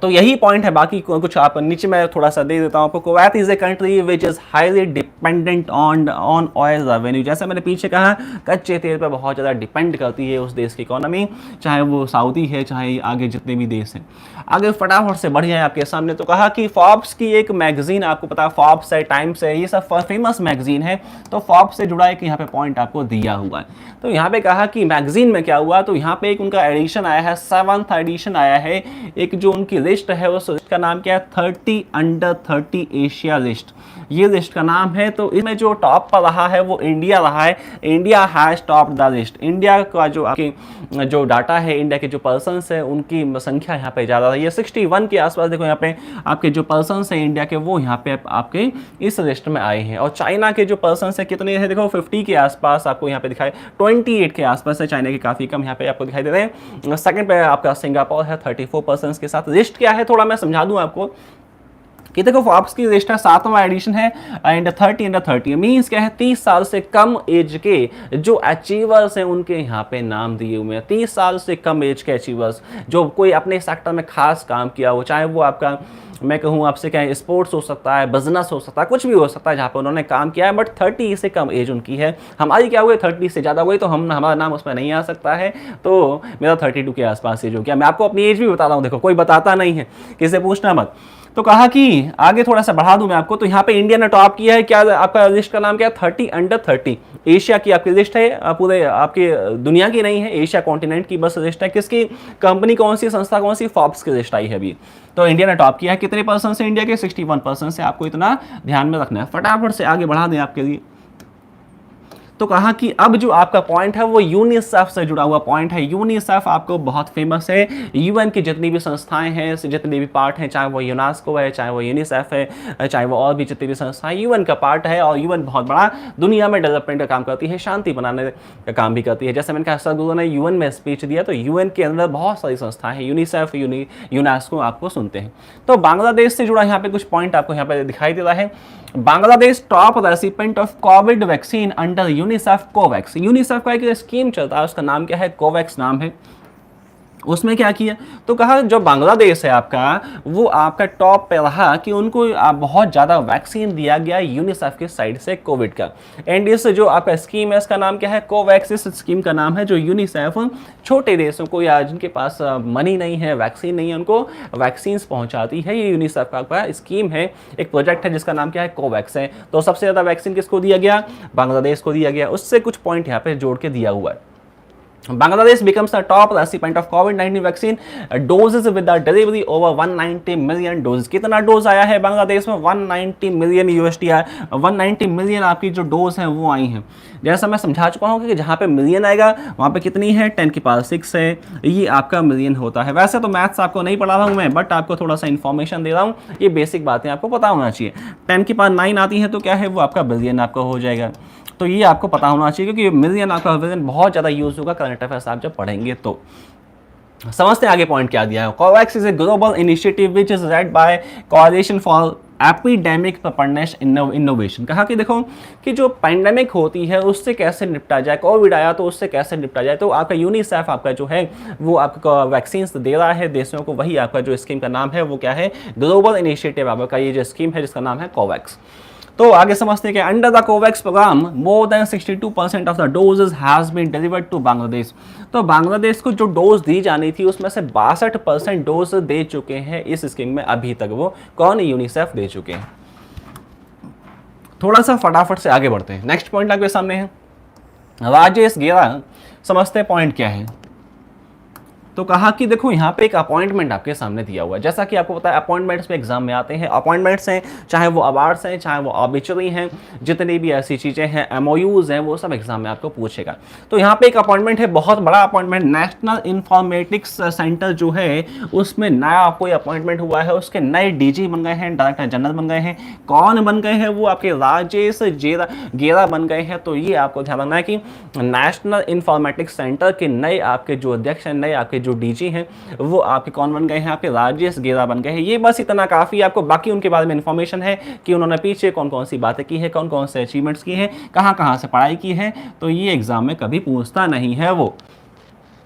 तो यही पॉइंट है, बाकी कुछ आप नीचे मैं थोड़ा सा दे देता हूँ आपको। Kuwait is a country which is highly dependent on oil revenue. जैसे मैंने पीछे कहा, कच्चे तेल पर बहुत ज़्यादा डिपेंड करती है उस देश की इकोनॉमी, चाहे वो सऊदी है चाहे आगे जितने भी देश हैं। आगे फटाफट से बढ़िया है आपके सामने। तो कहा कि फॉर्ब्स की एक मैगजीन, आपको पता है फॉर्ब्स है, टाइम्स है, ये सब फेमस मैगजीन है, तो फॉर्ब्स से जुड़ा एक यहाँ पे पॉइंट आपको दिया हुआ है। तो यहाँ पे कहा कि मैगजीन में क्या हुआ, तो यहाँ पे एक उनका एडिशन आया है, 7th एडिशन आया है। एक जो उनकी लिस्ट है उस लिस्ट का नाम क्या है? 30 अंडर 30 एशिया लिस्ट, ये लिस्ट का नाम है। तो इसमें जो टॉप पर रहा है वो इंडिया रहा है। India has top the list. India का जो आपके जो डाटा है, इंडिया के जो पर्सन्स है उनकी संख्या यहाँ पे ज़्यादा है, ये 61 के आसपास। देखो यहाँ पे आपके जो पर्सन्स हैं इंडिया के, वो यहाँ पे आपके इस लिस्ट में आए हैं। और चाइना के जो पर्सन्स है कितने हैं? देखो 50 के आसपास आपको यहाँ पे दिखाए, 28 के आसपास है। चाइना के काफ़ी कम यहाँ पे आपको दिखाई दे रहे हैं। सेकंड पे आपका सिंगापुर है 34 पर्सन्स के साथ। लिस्ट क्या है थोड़ा मैं समझा दूँ आपको कि देखो फॉर्ब्स की लिस्ट है, 7वां एडिशन है, एंड 30 अंडर 30 मीन्स क्या है? 30 साल से कम एज के जो अचीवर्स हैं उनके यहाँ पे नाम दिए हुए हैं। 30 साल से कम एज के अचीवर्स, जो कोई अपने सेक्टर में खास काम किया हो, चाहे वो आपका मैं कहूँ आपसे क्या है, स्पोर्ट्स हो सकता है, बिजनेस हो सकता है, कुछ भी हो सकता है जहाँ पे उन्होंने काम किया है, बट 30 से कम एज उनकी है। हमारी क्या हुई 30 से ज़्यादा हुई, तो हमारा नाम उसमें नहीं आ सकता है। तो मेरा 32 के आसपास एज हो गया। मैं आपको अपनी एज भी बता रहा हूँ, देखो कोई बताता नहीं है, किसी से पूछना मत। तो कहा कि आगे थोड़ा सा बढ़ा दूं मैं आपको, तो यहाँ पे इंडिया ने टॉप किया है। क्या आपका लिस्ट का नाम क्या है? 30 अंडर 30 एशिया की आपकी लिस्ट है, पूरे आपके दुनिया की नहीं है, एशिया कॉन्टिनेंट की बस लिस्ट है। किसकी? कंपनी कौन सी, संस्था कौन सी? फॉर्ब्स की लिस्ट आई है अभी। तो इंडिया ने टॉप किया है। कितने पर्सन से? इंडिया के 61% से। आपको इतना ध्यान में रखना है। फटाफट से आगे बढ़ा दें आपके लिए। तो कहा कि अब जो आपका पॉइंट है वो यूनिसेफ से जुड़ा हुआ पॉइंट है। यूनिसेफ आपको बहुत फेमस है। यूएन की जितनी भी संस्थाएं हैं, जितने भी पार्ट हैं, चाहे वो यूनेस्को है, चाहे वो यूनिसेफ है, चाहे वो और भी जितनी भी संस्थाएं, यूएन का पार्ट है। और यूएन बहुत बड़ा दुनिया में डेवलपमेंट का काम करती है, शांति बनाने का काम भी करती है। जैसे मैंने कहा सदगुरु ने यूएन में स्पीच दिया, तो यूएन के अंदर बहुत सारी संस्थाएं हैं, यूनिसेफ, यूनेस्को आपको सुनते हैं। तो बांग्लादेश से जुड़ा यहाँ पे कुछ पॉइंट आपको यहाँ पे दिखाई दे रहा है। Bangladesh top recipient of Covid vaccine under UNICEF Covax. UNICEF का एक स्कीम चलता है, उसका नाम क्या है? कोवैक्स नाम है। उसमें क्या किया, तो कहा जो बांग्लादेश है आपका, वो आपका टॉप पे रहा कि उनको बहुत ज़्यादा वैक्सीन दिया गया यूनिसेफ के साइड से कोविड का। एंड इस जो आपका स्कीम है इसका नाम क्या है? कोवैक्स। इस स्कीम का नाम है जो यूनिसेफ छोटे देशों को या जिनके पास मनी नहीं है, वैक्सीन नहीं है, उनको वैक्सीन पहुंचाती है। ये यूनिसेफ का स्कीम है, एक प्रोजेक्ट है जिसका नाम क्या है? कोवैक्स है। तो सबसे ज़्यादा वैक्सीन किसको दिया गया? बांग्लादेश को दिया गया। उससे कुछ पॉइंट यहाँ पे जोड़ के दिया हुआ है। Bangladesh becomes the top recipient of COVID-19 vaccine doses with the delivery over 190 million doses। कितना डोज आया है बांग्लादेश में? 190 मिलियन USD आया। 190 मिलियन आपकी जो डोज हैं वो आई हैं। जैसा मैं समझा चुका हूँ कि जहाँ पे मिलियन आएगा वहाँ पे कितनी है? 10 की पावर 6 है, ये आपका मिलियन होता है। वैसे तो मैथ्स आपको नहीं पढ़ा रहा हूँ मैं, बट आपको थोड़ा सा इन्फॉर्मेशन दे रहा हूँ, ये बेसिक बातें आपको पता होना चाहिए। 10 की पावर 9 आती है तो क्या है? वो आपका बिलियन आपका हो जाएगा। तो ये आपको पता होना चाहिए, क्योंकि मिलियन आपका मिलियन बहुत ज़्यादा यूज होगा करंट अफेयर्स आप जब पढ़ेंगे तो। समझते हैं आगे पॉइंट क्या दिया है। Covax is a global initiative which is led by कोalition for epidemic preparedness innovation. कहा कि देखो कि जो पैंडेमिक होती है उससे कैसे निपटा जाए, कोविड आया तो उससे कैसे निपटा जाए। तो आपका यूनिसेफ आपका जो है वो आपका वैक्सीन दे रहा है देशों को, वही आपका जो स्कीम का नाम है वो क्या है, ग्लोबल इनिशिएटिव आपका ये जो स्कीम है जिसका नाम है कोवैक्स। तो आगे समझते हैं कि under the Covax programme more than 62% of the doses has been delivered to Bangladesh. तो बांग्लादेश को जो डोज दी जानी थी उसमें से 62% डोज दे चुके हैं इस स्कीम में अभी तक। वो कौन, यूनिसेफ दे चुके हैं। थोड़ा सा फटाफट से आगे बढ़ते हैं। नेक्स्ट पॉइंट आपके सामने है राजेश गेरा। समझते पॉइंट क्या है। तो कहा कि देखो यहाँ पे एक अपॉइंटमेंट आपके सामने दिया हुआ है। जैसा कि आपको पता है अपॉइंटमेंट्स में एग्जाम में आते हैं। अपॉइंटमेंट्स हैं चाहे वो अवार्ड्स हैं चाहे वो ऑबिचुरी हैं, जितनी भी ऐसी चीज़ें हैं, एमओयूज हैं, वो सब एग्जाम में आपको पूछेगा। तो यहाँ पे एक अपॉइंटमेंट है, बहुत बड़ा अपॉइंटमेंट। नेशनल इंफॉर्मेटिक्स सेंटर जो है उसमें नया कोई अपॉइंटमेंट हुआ है, उसके नए डीजी बन गए हैं, डायरेक्टर जनरल बन गए हैं। कौन बन गए हैं, वो आपके राजेश गेरा बन गए हैं। तो ये आपको ध्यान रखना है कि नेशनल इंफॉर्मेटिक्स सेंटर के नए आपके जो अध्यक्ष हैं, नए आपके जो डीजी हैं, वो आपके कौन बन गए हैं, आपके राजेश गेरा बन गए हैं। ये बस इतना काफी आपको, बाकी उनके बारे में इंफॉर्मेशन है कि उन्होंने पीछे कौन कौन सी बातें की है, कौन कौन से अचीवमेंट्स की हैं, कहां कहां से पढ़ाई की है। तो ये एग्जाम में कभी पूछता नहीं है। वो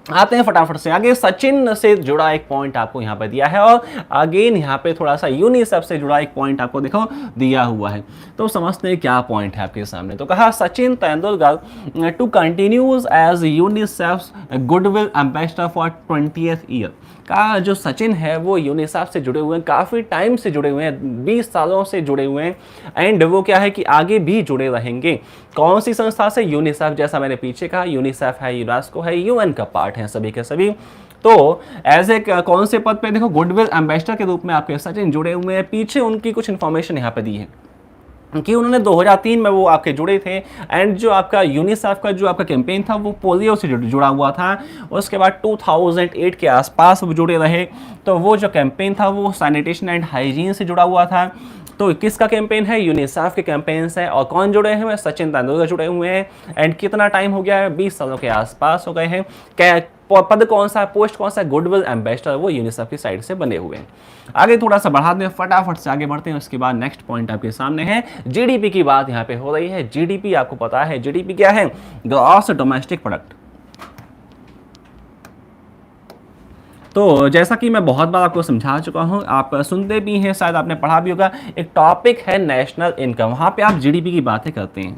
आते हैं फटाफट से आगे। सचिन से जुड़ा एक पॉइंट आपको यहाँ पे दिया है और अगेन यहाँ पे थोड़ा सा यूनिसेफ से जुड़ा एक पॉइंट आपको देखो दिया हुआ है। तो समझते हैं क्या पॉइंट है आपके सामने। तो कहा Sachin Tendulkar to continues as UNICEF goodwill ambassador for 20th year. का जो सचिन है वो यूनिसेफ से जुड़े हुए हैं, काफ़ी टाइम से जुड़े हुए हैं, 20 सालों से जुड़े हुए हैं। एंड वो क्या है कि आगे भी जुड़े रहेंगे। कौन सी संस्था से, यूनिसेफ। जैसा मैंने पीछे कहा यूनिसेफ है, यूनेस्को है, यूएन का पार्ट है सभी के सभी। तो एज ए कौन से पद पे, देखो गुडविल एम्बेसडर के रूप में आपके सचिन जुड़े हुए हैं। पीछे उनकी कुछ इन्फॉर्मेशन यहाँ पे दी है कि उन्होंने 2003 में वो आपके जुड़े थे। एंड जो आपका यूनिसेफ का जो आपका कैंपेन था वो पोलियो से जुड़ा हुआ था। उसके बाद 2008 के आसपास वो जुड़े रहे। तो वो जो कैंपेन था वो सैनिटेशन एंड हाइजीन से जुड़ा हुआ था। तो किसका कैंपेन है, यूनिसेफ के कैंपेन है। और कौन जुड़े हैं, सचिन तेंदुलकर जुड़े हुए हैं। एंड कितना टाइम हो गया है, 20 सालों के आसपास हो गए हैं। पद कौन सा, पोस्ट कौन सा, गुडविल एम्बेसडर, वो यूनिसेफ की साइड से बने हुए हैं। आगे थोड़ा सा बढ़ा दें, फटाफट से आगे बढ़ते हैं। उसके बाद नेक्स्ट पॉइंट आपके सामने है जीडीपी की बात यहाँ पे हो रही है। जीडीपी आपको पता है जीडीपी क्या है, ग्रॉस डोमेस्टिक प्रोडक्ट। तो जैसा कि मैं बहुत बार आपको समझा चुका हूं, आप सुनते भी हैं, शायद आपने पढ़ा भी होगा, एक टॉपिक है नेशनल इनकम। वहां पे आप जीडीपी की बातें करते हैं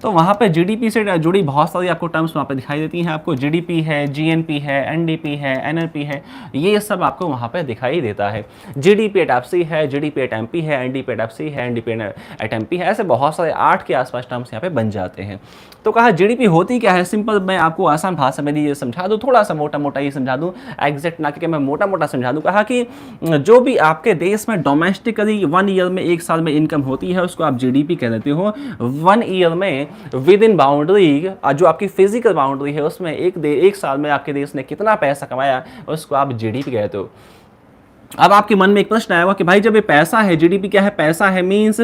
तो वहाँ पे जीडीपी से जुड़ी बहुत सारी आपको टर्म्स वहाँ पे दिखाई देती हैं। आपको जीडीपी है, जीएनपी है, एनडीपी है, एनएलपी है, ये सब आपको वहाँ पे दिखाई देता है। जीडीपी एट एफसी है, जीडीपी एट एमपी है, एनडीपी एट एफसी है, एनडीपी एट एमपी है। ऐसे बहुत सारे 8 के आसपास टर्म्स यहाँ पे बन जाते हैं। तो कहा जीडीपी होती क्या है, सिंपल मैं आपको आसान भाषा में ये समझा दूँ, थोड़ा सा मोटा मोटा ये समझा दूँ, एग्जैक्ट ना कि मैं मोटा मोटा समझा दूँ। कहा कि जो भी आपके देश में डोमेस्टिकली 1 ईयर में, 1 साल में इनकम होती है उसको आप जीडीपी कह देते हो। 1 ईयर में विद इन बाउंड्री, जो आपकी फिजिकल बाउंड्री है उसमें एक साल में आपके देश ने कितना पैसा कमाया उसको आप जीडीपी कहते हो। अब आपके मन में एक प्रश्न आएगा कि भाई जब ये पैसा है, जीडीपी क्या है, पैसा है मीन्स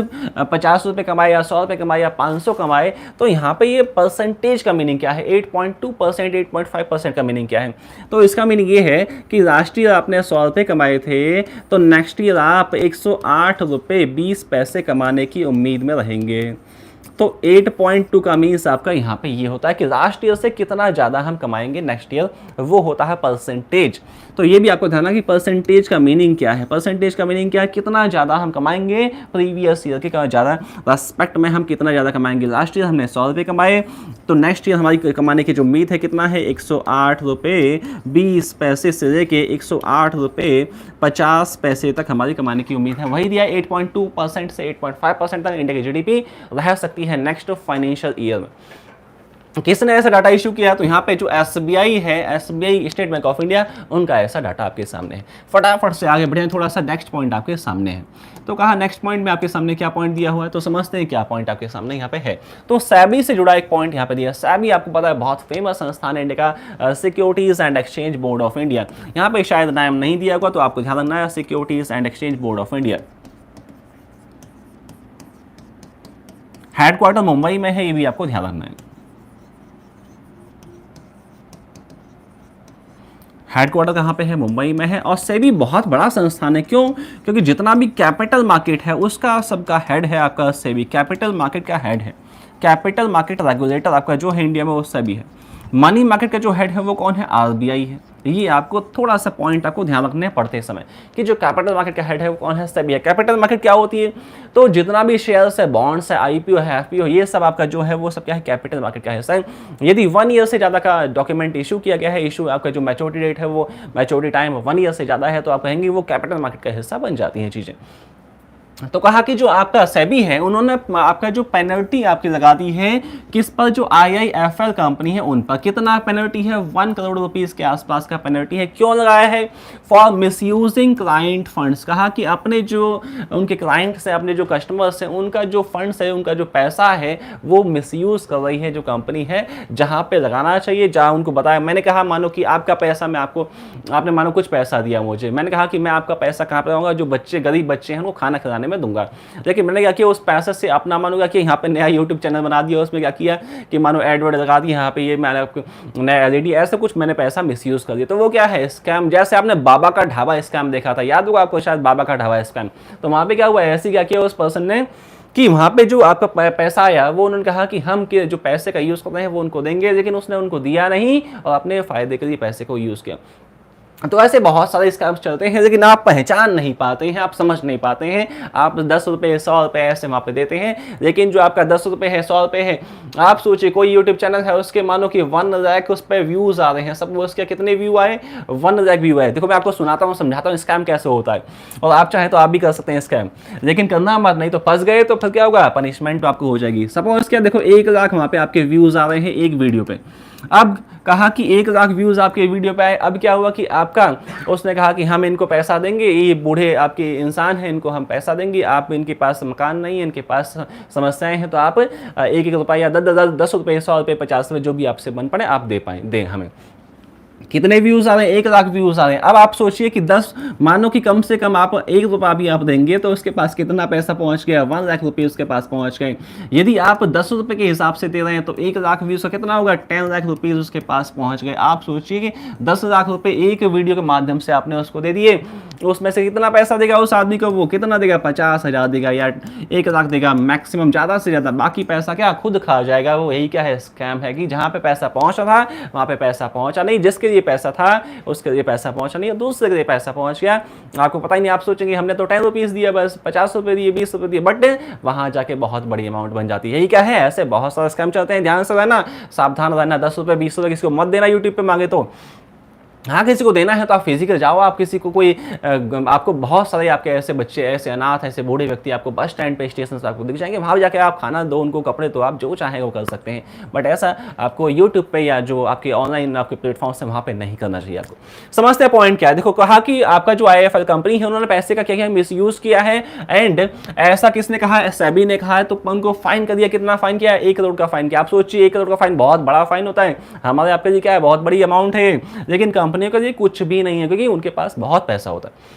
50 रुपये कमाए या 100 रुपये कमाए या 500 कमाए, तो यहाँ पे ये परसेंटेज का मीनिंग क्या है, 8.2%, 8.5% का मीनिंग क्या है। तो इसका मीनिंग ये है कि लास्ट ईयर आपने 100 रुपये कमाए थे तो नेक्स्ट ईयर आप 108 रुपये 20 पैसे कमाने की उम्मीद में रहेंगे। तो 8.2 का मीन्स आपका यहाँ पे ये होता है कि लास्ट ईयर से कितना ज़्यादा हम कमाएंगे नेक्स्ट ईयर, वो होता है परसेंटेज। तो ये भी आपको ध्यान रखना कि परसेंटेज का मीनिंग क्या है। परसेंटेज का मीनिंग क्या है, कितना ज़्यादा हम कमाएंगे प्रीवियस ईयर के ज़्यादा रेस्पेक्ट में, हम कितना ज़्यादा कमाएंगे। लास्ट ईयर हमने 100 रुपये कमाए तो नेक्स्ट ईयर हमारी कमाने की जो उम्मीद है कितना है, 108 रुपये 20 पैसे से लेके 108 रुपये 50 पैसे तक हमारी कमाने की उम्मीद है। वही दिया 8.2% से 8.5% तक इंडिया की जीडीपी रह सकती है नेक्स्ट फाइनेंशियल ईयर में। किसने ऐसा डाटा इशू किया, तो यहाँ पे जो एसबीआई है, SBI state bank of India, उनका ऐसा डाटा आपके सामने है। फटाफट से आगे बढ़े, थोड़ा सा नेक्स्ट पॉइंट आपके सामने है। तो कहा नेक्स्ट पॉइंट में आपके सामने क्या पॉइंट दिया हुआ है, तो समझते हैं क्या पॉइंट आपके सामने यहाँ पे है। तो सेबी से जुड़ा एक पॉइंट यहाँ पे दिया। सेबी आपको पता है बहुत फेमस संस्थान है इंडिया का, securities and exchange board of India. यहाँ पे शायद नाम नहीं दिया होगा तो आपको ध्यान रखना है, securities and exchange board of India. Headquarter Mumbai में है, ये भी आपको ध्यान रखना है। हेडक्वार्टर कहाँ पे है, मुंबई में है। और सेबी बहुत बड़ा संस्थान है, क्यों? क्योंकि जितना भी कैपिटल मार्केट है उसका सबका हेड है आपका सेबी, कैपिटल मार्केट का हेड है। कैपिटल मार्केट रेगुलेटर आपका जो है इंडिया में वो सेबी है। मनी मार्केट का जो हेड है वो कौन है, आरबीआई है। ये आपको थोड़ा सा पॉइंट आपको ध्यान रखने पड़ते समय कि जो कैपिटल मार्केट का हेड है वो कौन है, सेबी है। कैपिटल मार्केट क्या होती है, तो जितना भी शेयर्स है, बॉन्ड्स है, आईपीओ है, एफपीओ, ये सब आपका जो है वो सब क्या है, कैपिटल मार्केट का हिस्सा है। यदि 1 ईयर से ज़्यादा का डॉक्यूमेंट इशू किया गया है, इशू आपका जो मैच्योरिटी डेट है वो मैच्योरिटी टाइम 1 ईयर से ज़्यादा है, तो आप कहेंगे वो कैपिटल मार्केट का हिस्सा बन जाती हैं चीज़ें। तो कहा कि जो आपका सेबी है उन्होंने आपका जो पेनल्टी आपकी लगा दी है किस पर, जो आईआईएफएल कंपनी है उन पर। कितना पेनल्टी है, 1 करोड़ रुपीस के आसपास का पेनल्टी है। क्यों लगाया है, फॉर मिसयूजिंग क्लाइंट फंड्स। कहा कि अपने जो उनके क्लाइंट्स हैं, अपने जो कस्टमर्स हैं, उनका जो फंड्स है, उनका जो पैसा है वो मिसयूज कर रही है जो कंपनी है, जहां पे लगाना चाहिए, जहां उनको बताया। मैंने कहा मानो कि आपका पैसा मैं आपको, आपने मानो कुछ पैसा दिया मुझे, मैंने कहा कि मैं आपका पैसा कहाँ पे लगाऊंगा, जो बच्चे गरीब बच्चे हैं उनको खाना खिलाने में दूंगा। लेकिन मैंने क्या किया, उस पैसे से अपना मानूंगा कि यहाँ पे नया यूट्यूब चैनल बना दिया, उसमें क्या किया कि मानो एडवर्ड लगा दिया, यहाँ पे ये मैंने आपको नया एलईडी, ऐसा कुछ मैंने पैसा मिसयूज कर दिया। तो वो क्या है, स्कैम। जैसे आपने बाबा का ढाबा स्कैम देखा था, याद होगा आपको शायद, बाबा का ढाबा स्कैम। तो वहां पे क्या हुआ, ऐसे क्या किया उस पर्सन ने कि वहां पे जो आपका पैसा आया वो उन्होंने कहा कि हम के जो पैसे का यूज करते हैं वो उनको देंगे, लेकिन उसने उनको दिया नहीं और अपने फायदे के लिए पैसे को यूज किया। तो ऐसे बहुत सारे स्कैम्स चलते हैं, लेकिन आप पहचान नहीं पाते हैं, आप समझ नहीं पाते हैं। आप 10 रुपये 100 रुपये ऐसे वहाँ पे देते हैं, लेकिन जो आपका 10 रुपये है, 100 रुपये है, आप सोचिए कोई यूट्यूब चैनल है उसके मानो कि 1 लाख उस पर व्यूज़ आ रहे हैं, सब उसके कितने व्यू आए, 1 लाख व्यू आए। देखो मैं आपको सुनाता हूँ, समझाता हूँ स्कैम कैसे होता है, और आप चाहें तो आप भी कर सकते हैं स्कैम, लेकिन करना मत, नहीं तो फंस गए तो फिर क्या होगा, पनिशमेंट आपको हो जाएगी। सपोज क्या, देखो 1 लाख वहाँ पे आपके व्यूज़ आ रहे हैं एक वीडियो पे। अब कहा कि 1 लाख व्यूज आपके वीडियो पे आए, अब क्या हुआ कि आपका, उसने कहा कि हम इनको पैसा देंगे, ये बूढ़े आपके इंसान हैं, इनको हम पैसा देंगे, आप इनके पास मकान नहीं है, इनके पास समस्याएं हैं, तो आप 1-1 रुपया या 10 रुपये, 100 रुपये, 50 रुपये, जो भी आपसे बन पड़े आप दें हमें। कितने व्यूज आ रहे हैं, 1 लाख व्यूज आ रहे हैं। अब आप सोचिए कि 10, मानो कि कम से कम आप 1 रुपया भी आप देंगे तो उसके पास कितना पैसा पहुंच गया, 1 लाख रुपये उसके पास पहुंच गए। यदि आप 10 रुपये के हिसाब से दे रहे हैं तो 1 लाख व्यूज का कितना होगा, 10 लाख रुपये उसके पास पहुंच गए। आप सोचिए कि 10 लाख रुपये एक वीडियो के माध्यम से आपने उसको दे दिए, उसमें से कितना पैसा देगा उस आदमी को, वो कितना देगा, 50,000 देगा या 1 लाख देगा मैक्सिमम, ज़्यादा से ज़्यादा। बाकी पैसा क्या खुद खा जाएगा वो। यही क्या है, स्कैम है कि जहाँ पे पैसा पहुँचा था वहाँ पे पैसा पहुँचा नहीं, जिसके लिए पैसा था उसके लिए पैसा पहुँचा नहीं, दूसरे के लिए पैसा पहुँच गया, आपको पता ही नहीं। आप सोचेंगे हमने तो 10 रुपीज़ दिया, बस 50 रुपये दिए, 20 रुपये दिए, बट वहाँ जाके बहुत बड़ी अमाउंट बन जाती है। यही क्या है, ऐसे बहुत सारे स्कैम चलते हैं, ध्यान से रहना, सावधान रहना। 10 रुपये 20 रुपये किसी को मत देना यूट्यूब पे मांगे तो। हाँ, किसी को देना है तो आप फिजिकल जाओ, आप किसी को कोई आपको बहुत सारे आपके ऐसे बच्चे, ऐसे अनाथ, ऐसे बूढ़े व्यक्ति आपको बस स्टैंड पे, स्टेशन से आपको दिख जाएंगे, वहाँ जाके आप खाना दो उनको, कपड़े दो, आप जो चाहें वो कर सकते हैं। बट ऐसा आपको यूट्यूब पे या जो आपके ऑनलाइन आपके प्लेटफॉर्म से वहाँ पे नहीं करना चाहिए। आपको समझते हैं पॉइंट क्या है। देखो कहा कि आपका जो आईआईएफएल कंपनी है उन्होंने पैसे का क्या किया, मिसयूज किया है। एंड ऐसा किसने कहा, सेबी ने कहा है, तो उनको फाइन कर दिया। कितना फाइन किया, 1 करोड़ का फाइन किया। आप सोचिए 1 करोड़ का फाइन बहुत बड़ा फाइन होता है, हमारे आपके लिए क्या है, बहुत बड़ी अमाउंट है, लेकिन कंपनियों के लिए कुछ भी नहीं है, क्योंकि उनके पास बहुत पैसा होता है।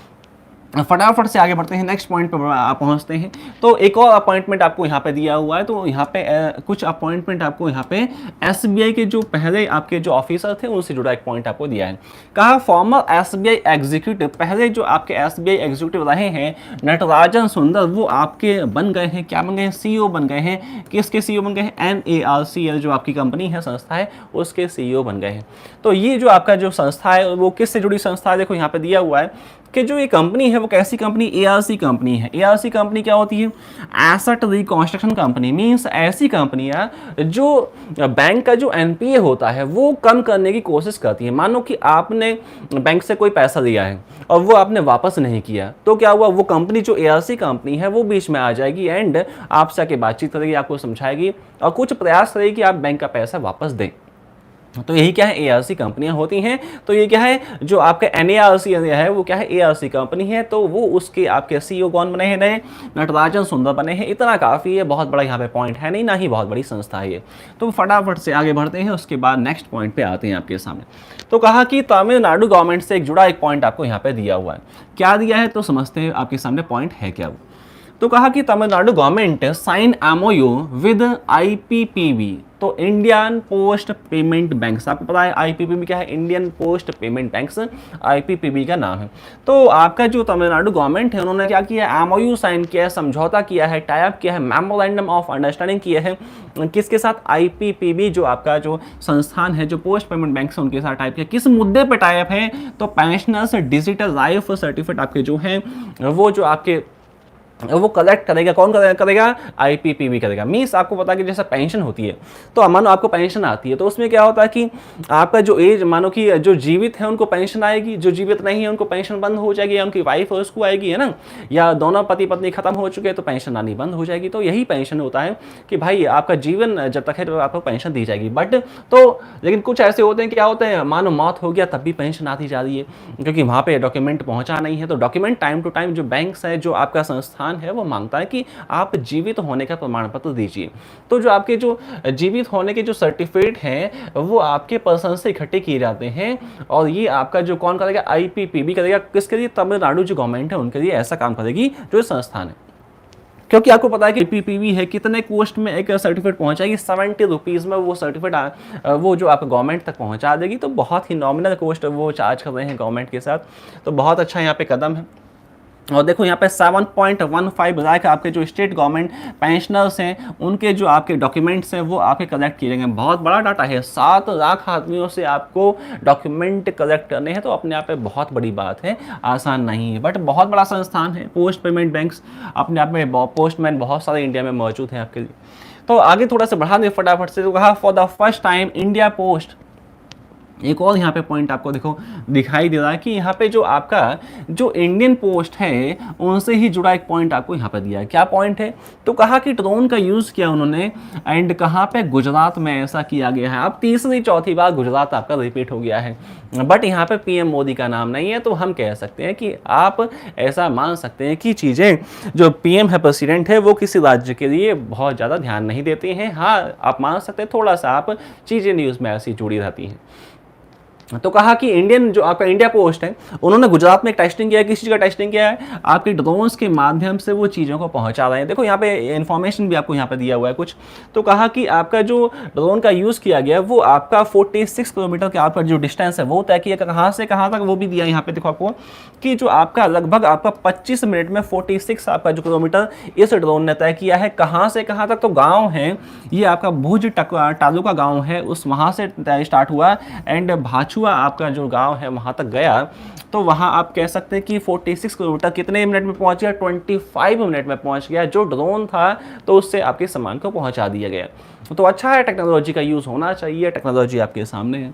फटाफट से आगे बढ़ते हैं, नेक्स्ट पॉइंट पर आप पहुंचते हैं। तो एक और अपॉइंटमेंट आपको यहाँ पे दिया हुआ है, तो यहाँ पे कुछ अपॉइंटमेंट आपको यहाँ पे एसबीआई के जो पहले आपके जो ऑफिसर थे उनसे जुड़ा एक पॉइंट आपको दिया है। कहा फॉर्मर एसबीआई एग्जीक्यूटिव, पहले जो आपके एसबीआई एग्जीक्यूटिव रहे हैं नटराजन सुंदर, वो आपके बन गए हैं, क्या बन गए हैं, सीईओ बन गए हैं। किसके सीईओ बन गए हैं, NARCL जो आपकी कंपनी है, संस्था है, उसके सीईओ बन गए हैं। तो ये जो आपका जो संस्था है वो किससे जुड़ी संस्था है, देखो यहाँ पे दिया हुआ है कि जो ये कंपनी है वो कैसी कंपनी, ARC कंपनी है। ARC कंपनी क्या होती है, एसेट रिकंस्ट्रक्शन कंपनी। मींस ऐसी कंपनियां जो बैंक का जो NPA होता है वो कम करने की कोशिश करती है। मानो कि आपने बैंक से कोई पैसा लिया है और वो आपने वापस नहीं किया, तो क्या हुआ, वो कंपनी जो ARC कंपनी है वो बीच में आ जाएगी एंड आपसे आके बातचीत करेगी, आपको समझाएगी और कुछ प्रयास करेगी कि आप बैंक का पैसा वापस दें। तो यही क्या है, ARC कंपनियां होती हैं। तो ये क्या है, जो आपका NARCL है वो क्या है, ARC कंपनी है। तो वो उसके आपके सीईओ कौन बने हैं, नए नटराजन सुंदर बने हैं। इतना काफ़ी है, बहुत बड़ा यहाँ पे पॉइंट है नहीं, ना ही बहुत बड़ी संस्था है ये। तो फटाफट से आगे बढ़ते हैं, उसके बाद नेक्स्ट पॉइंट पे आते हैं आपके सामने। तो कहा कि तमिलनाडु गवर्नमेंट से एक जुड़ा एक पॉइंट आपको यहाँ पे दिया हुआ है। क्या दिया है तो समझते हैं, आपके सामने पॉइंट है क्या वो। तो कहा कि Tamil Nadu government sign MOU with IPPB, तो इंडियन पोस्ट पेमेंट बैंक्स, आपको पता है आईपीपीबी क्या है, Indian post payment banks IPPB का नाम है। तो आपका जो तमिलनाडु गवर्नमेंट है उन्होंने क्या किया, एमओयू साइन किया है, समझौता किया है, टाई अप किया है, मेमोरेंडम ऑफ अंडरस्टैंडिंग किया है, किसके साथ, आईपीपीबी जो आपका जो संस्थान है जो पोस्ट पेमेंट बैंक है उनके साथ टाइप किया। किस मुद्दे पे टाई अप है, तो पेंशनर्स डिजिटल लाइफ सर्टिफिकेट आपके जो हैं वो जो आपके वो कलेक्ट करेगा, कौन करेगा, आईपीपीबी करेगा। मीन्स आपको पता है कि जैसे पेंशन होती है, तो मानो आपको पेंशन आती है तो उसमें क्या होता है कि आपका जो एज, मानो कि जो जीवित है उनको पेंशन आएगी, जो जीवित नहीं है उनको पेंशन बंद हो जाएगी, या उनकी वाइफ है उसको आएगी, है ना, या दोनों पति पत्नी खत्म हो चुके हैं तो पेंशन आनी बंद हो जाएगी। तो यही पेंशन होता है कि भाई आपका जीवन जब तक है तो आपको पेंशन दी जाएगी। बट तो लेकिन कुछ ऐसे होते हैं, क्या होते हैं, मानो मौत हो गया तब भी पेंशन आती जा रही है, क्योंकि वहाँ पे डॉक्यूमेंट पहुँचा नहीं है। तो डॉक्यूमेंट टाइम टू टाइम जो बैंक्स है, जो आपका संस्थान है, वो मांगता है कि आप जीवित होने का प्रमाण पत्र दीजिए। तो जो आपके जो जीवित होने के जो सर्टिफिकेट हैं वो आपके पर्सन से इकट्ठे किए जाते हैं, और ये आपका जो कौन करेगा, आईपीपीबी करेगा। किसके लिए, तमिलनाडु जो गवर्नमेंट है उनके लिए ऐसा काम करेगी जो संस्थान है। क्योंकि आपको पता है कि पीपीबी है कितने कॉस्ट में एक सर्टिफिकेट पहुंचाएगी, 70 रुपीज़ में वो सर्टिफिकेट वो जो आप गवर्नमेंट तक पहुंचा देगी। तो बहुत ही नॉमिनल कॉस्ट वो चार्ज कर रहे हैं गवर्नमेंट के साथ। तो बहुत अच्छा यहाँ पे कदम है। और देखो यहाँ पे 7.15 लाख आपके जो स्टेट गवर्नमेंट पेंशनर्स हैं उनके जो आपके डॉक्यूमेंट्स हैं वो आपके कलेक्ट किए जाएंगे। बहुत बड़ा डाटा है, 7 लाख आदमियों से आपको डॉक्यूमेंट कलेक्ट करने हैं, तो अपने आप में बहुत बड़ी बात है, आसान नहीं है। बट बहुत बड़ा संस्थान है पोस्ट पेमेंट बैंक्स, अपने आप में पोस्टमैन बहुत सारे इंडिया में मौजूद हैं आपके लिए। तो आगे थोड़ा सा बढ़ा दें फटाफट से। तो कहा for the first time India post, एक और यहाँ पे पॉइंट आपको देखो दिखाई दे रहा है कि यहाँ पे जो आपका जो इंडियन पोस्ट है उनसे ही जुड़ा एक पॉइंट आपको यहाँ पे दिया है। क्या पॉइंट है, तो कहा कि ड्रोन का यूज़ किया उन्होंने, एंड कहाँ पे, गुजरात में ऐसा किया गया है। अब तीसरी चौथी बार गुजरात आपका रिपीट हो गया है, बट यहाँ पे पीएम मोदी का नाम नहीं है। तो हम कह सकते हैं कि आप ऐसा मान सकते हैं कि चीज़ें जो पीएम है, प्रेसिडेंट है, वो किसी राज्य के लिए बहुत ज़्यादा ध्यान नहीं देते हैं। हाँ, आप मान सकते हैं थोड़ा सा आप चीज़ें न्यूज़ में ऐसी जुड़ी रहती हैं। तो कहा कि इंडियन जो आपका इंडिया पोस्ट है उन्होंने गुजरात में एक टेस्टिंग किया है। किस चीज़ का टेस्टिंग किया है, आपके ड्रोन्स के माध्यम से वो चीज़ों को पहुंचा रहे हैं। देखो यहाँ पे इन्फॉर्मेशन भी आपको यहाँ पे दिया हुआ है कुछ। तो कहा कि आपका जो ड्रोन का यूज़ किया गया वो आपका 46 किलोमीटर के आपका जो डिस्टेंस है वो तय किया, कहाँ से कहाँ तक वो भी दिया यहाँ पे। देखो आपको कि जो आपका लगभग आपका 25 मिनट में 46 आपका जो किलोमीटर इस ड्रोन ने तय किया है। कहाँ से कहाँ तक, तो गाँव है ये आपका भुज टालू का गाँव है, उस वहाँ से स्टार्ट हुआ एंड भाचू आपका जो गांव है वहां तक गया। तो वहां आप कह सकते हैं कि 46 किलोमीटर कितने मिनट में पहुंच गया, 25 मिनट में पहुंच गया। जो ड्रोन था तो उससे आपके सामान को पहुंचा दिया गया। तो अच्छा है, टेक्नोलॉजी का यूज़ होना चाहिए, टेक्नोलॉजी आपके सामने है।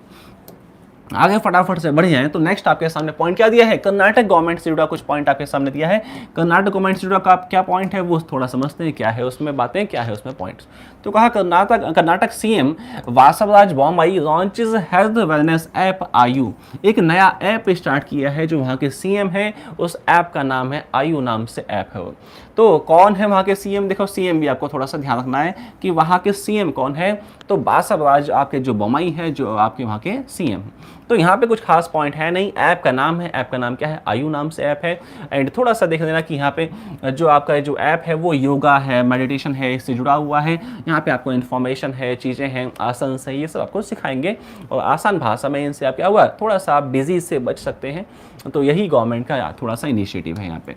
आगे फटाफट से बढ़ जाएं तो नेक्स्ट आपके सामने पॉइंट क्या दिया है, कर्नाटक गवर्नमेंट से जुड़ा कुछ पॉइंट आपके सामने दिया है। कर्नाटक गवर्नमेंट से जुड़ा का क्या पॉइंट है वो थोड़ा समझते हैं, क्या है उसमें बातें, क्या है उसमें पॉइंट्स। तो कहा Karnataka CM Basavaraj Bommai launches health wellness app Ayu, एक नया ऐप स्टार्ट किया है। जो वहाँ के सीएम है उस ऐप का नाम है आयु, नाम से ऐप है वो। तो कौन है वहाँ के सीएम, देखो सीएम भी आपको थोड़ा सा ध्यान रखना है कि वहाँ के सीएम कौन है। तो वासवराज आपके जो बोम्मई है जो आपके वहाँ के सीएम। तो यहाँ पे कुछ खास पॉइंट है नहीं, ऐप का नाम है, ऐप का नाम क्या है, आयु नाम से ऐप है। एंड थोड़ा सा देख लेना कि यहाँ पे जो आपका जो ऐप है वो योगा है, मेडिटेशन है, इससे जुड़ा हुआ है। यहाँ पे आपको इन्फॉर्मेशन है, चीज़ें हैं, आसन से ये सब आपको सिखाएंगे और आसान भाषा में इनसे आप क्या हुआ थोड़ा सा आप बिजी से बच सकते हैं। तो यही गवर्नमेंट का थोड़ा सा इनिशिएटिव है यहाँ पे।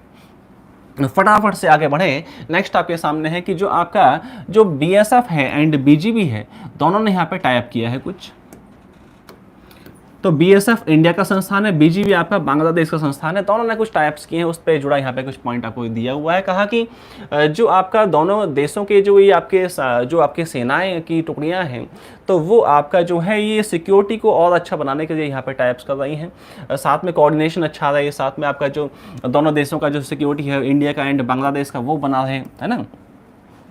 फटाफट से आगे बढ़े, नेक्स्ट आपके सामने है कि जो आपका जो बीएसएफ है एंड बीजीबी है दोनों ने यहाँ पे टाई अप किया है कुछ। तो बीएसएफ इंडिया का संस्थान है, बीजीबी आपका बांग्लादेश का संस्थान है, दोनों ने कुछ टाइप्स किए हैं, उस पर जुड़ा यहाँ पे कुछ पॉइंट आपको दिया हुआ है। कहा कि जो आपका दोनों देशों के जो ये आपके जो आपके सेनाएं की टुकड़ियाँ हैं तो वो आपका जो है ये सिक्योरिटी को और अच्छा बनाने के लिए यहाँ पे टाइप्स कर रही हैं। साथ में कोऑर्डिनेशन अच्छा रहे, साथ में आपका जो दोनों देशों का जो सिक्योरिटी है इंडिया का एंड बांग्लादेश का वो बना रहे, है ना।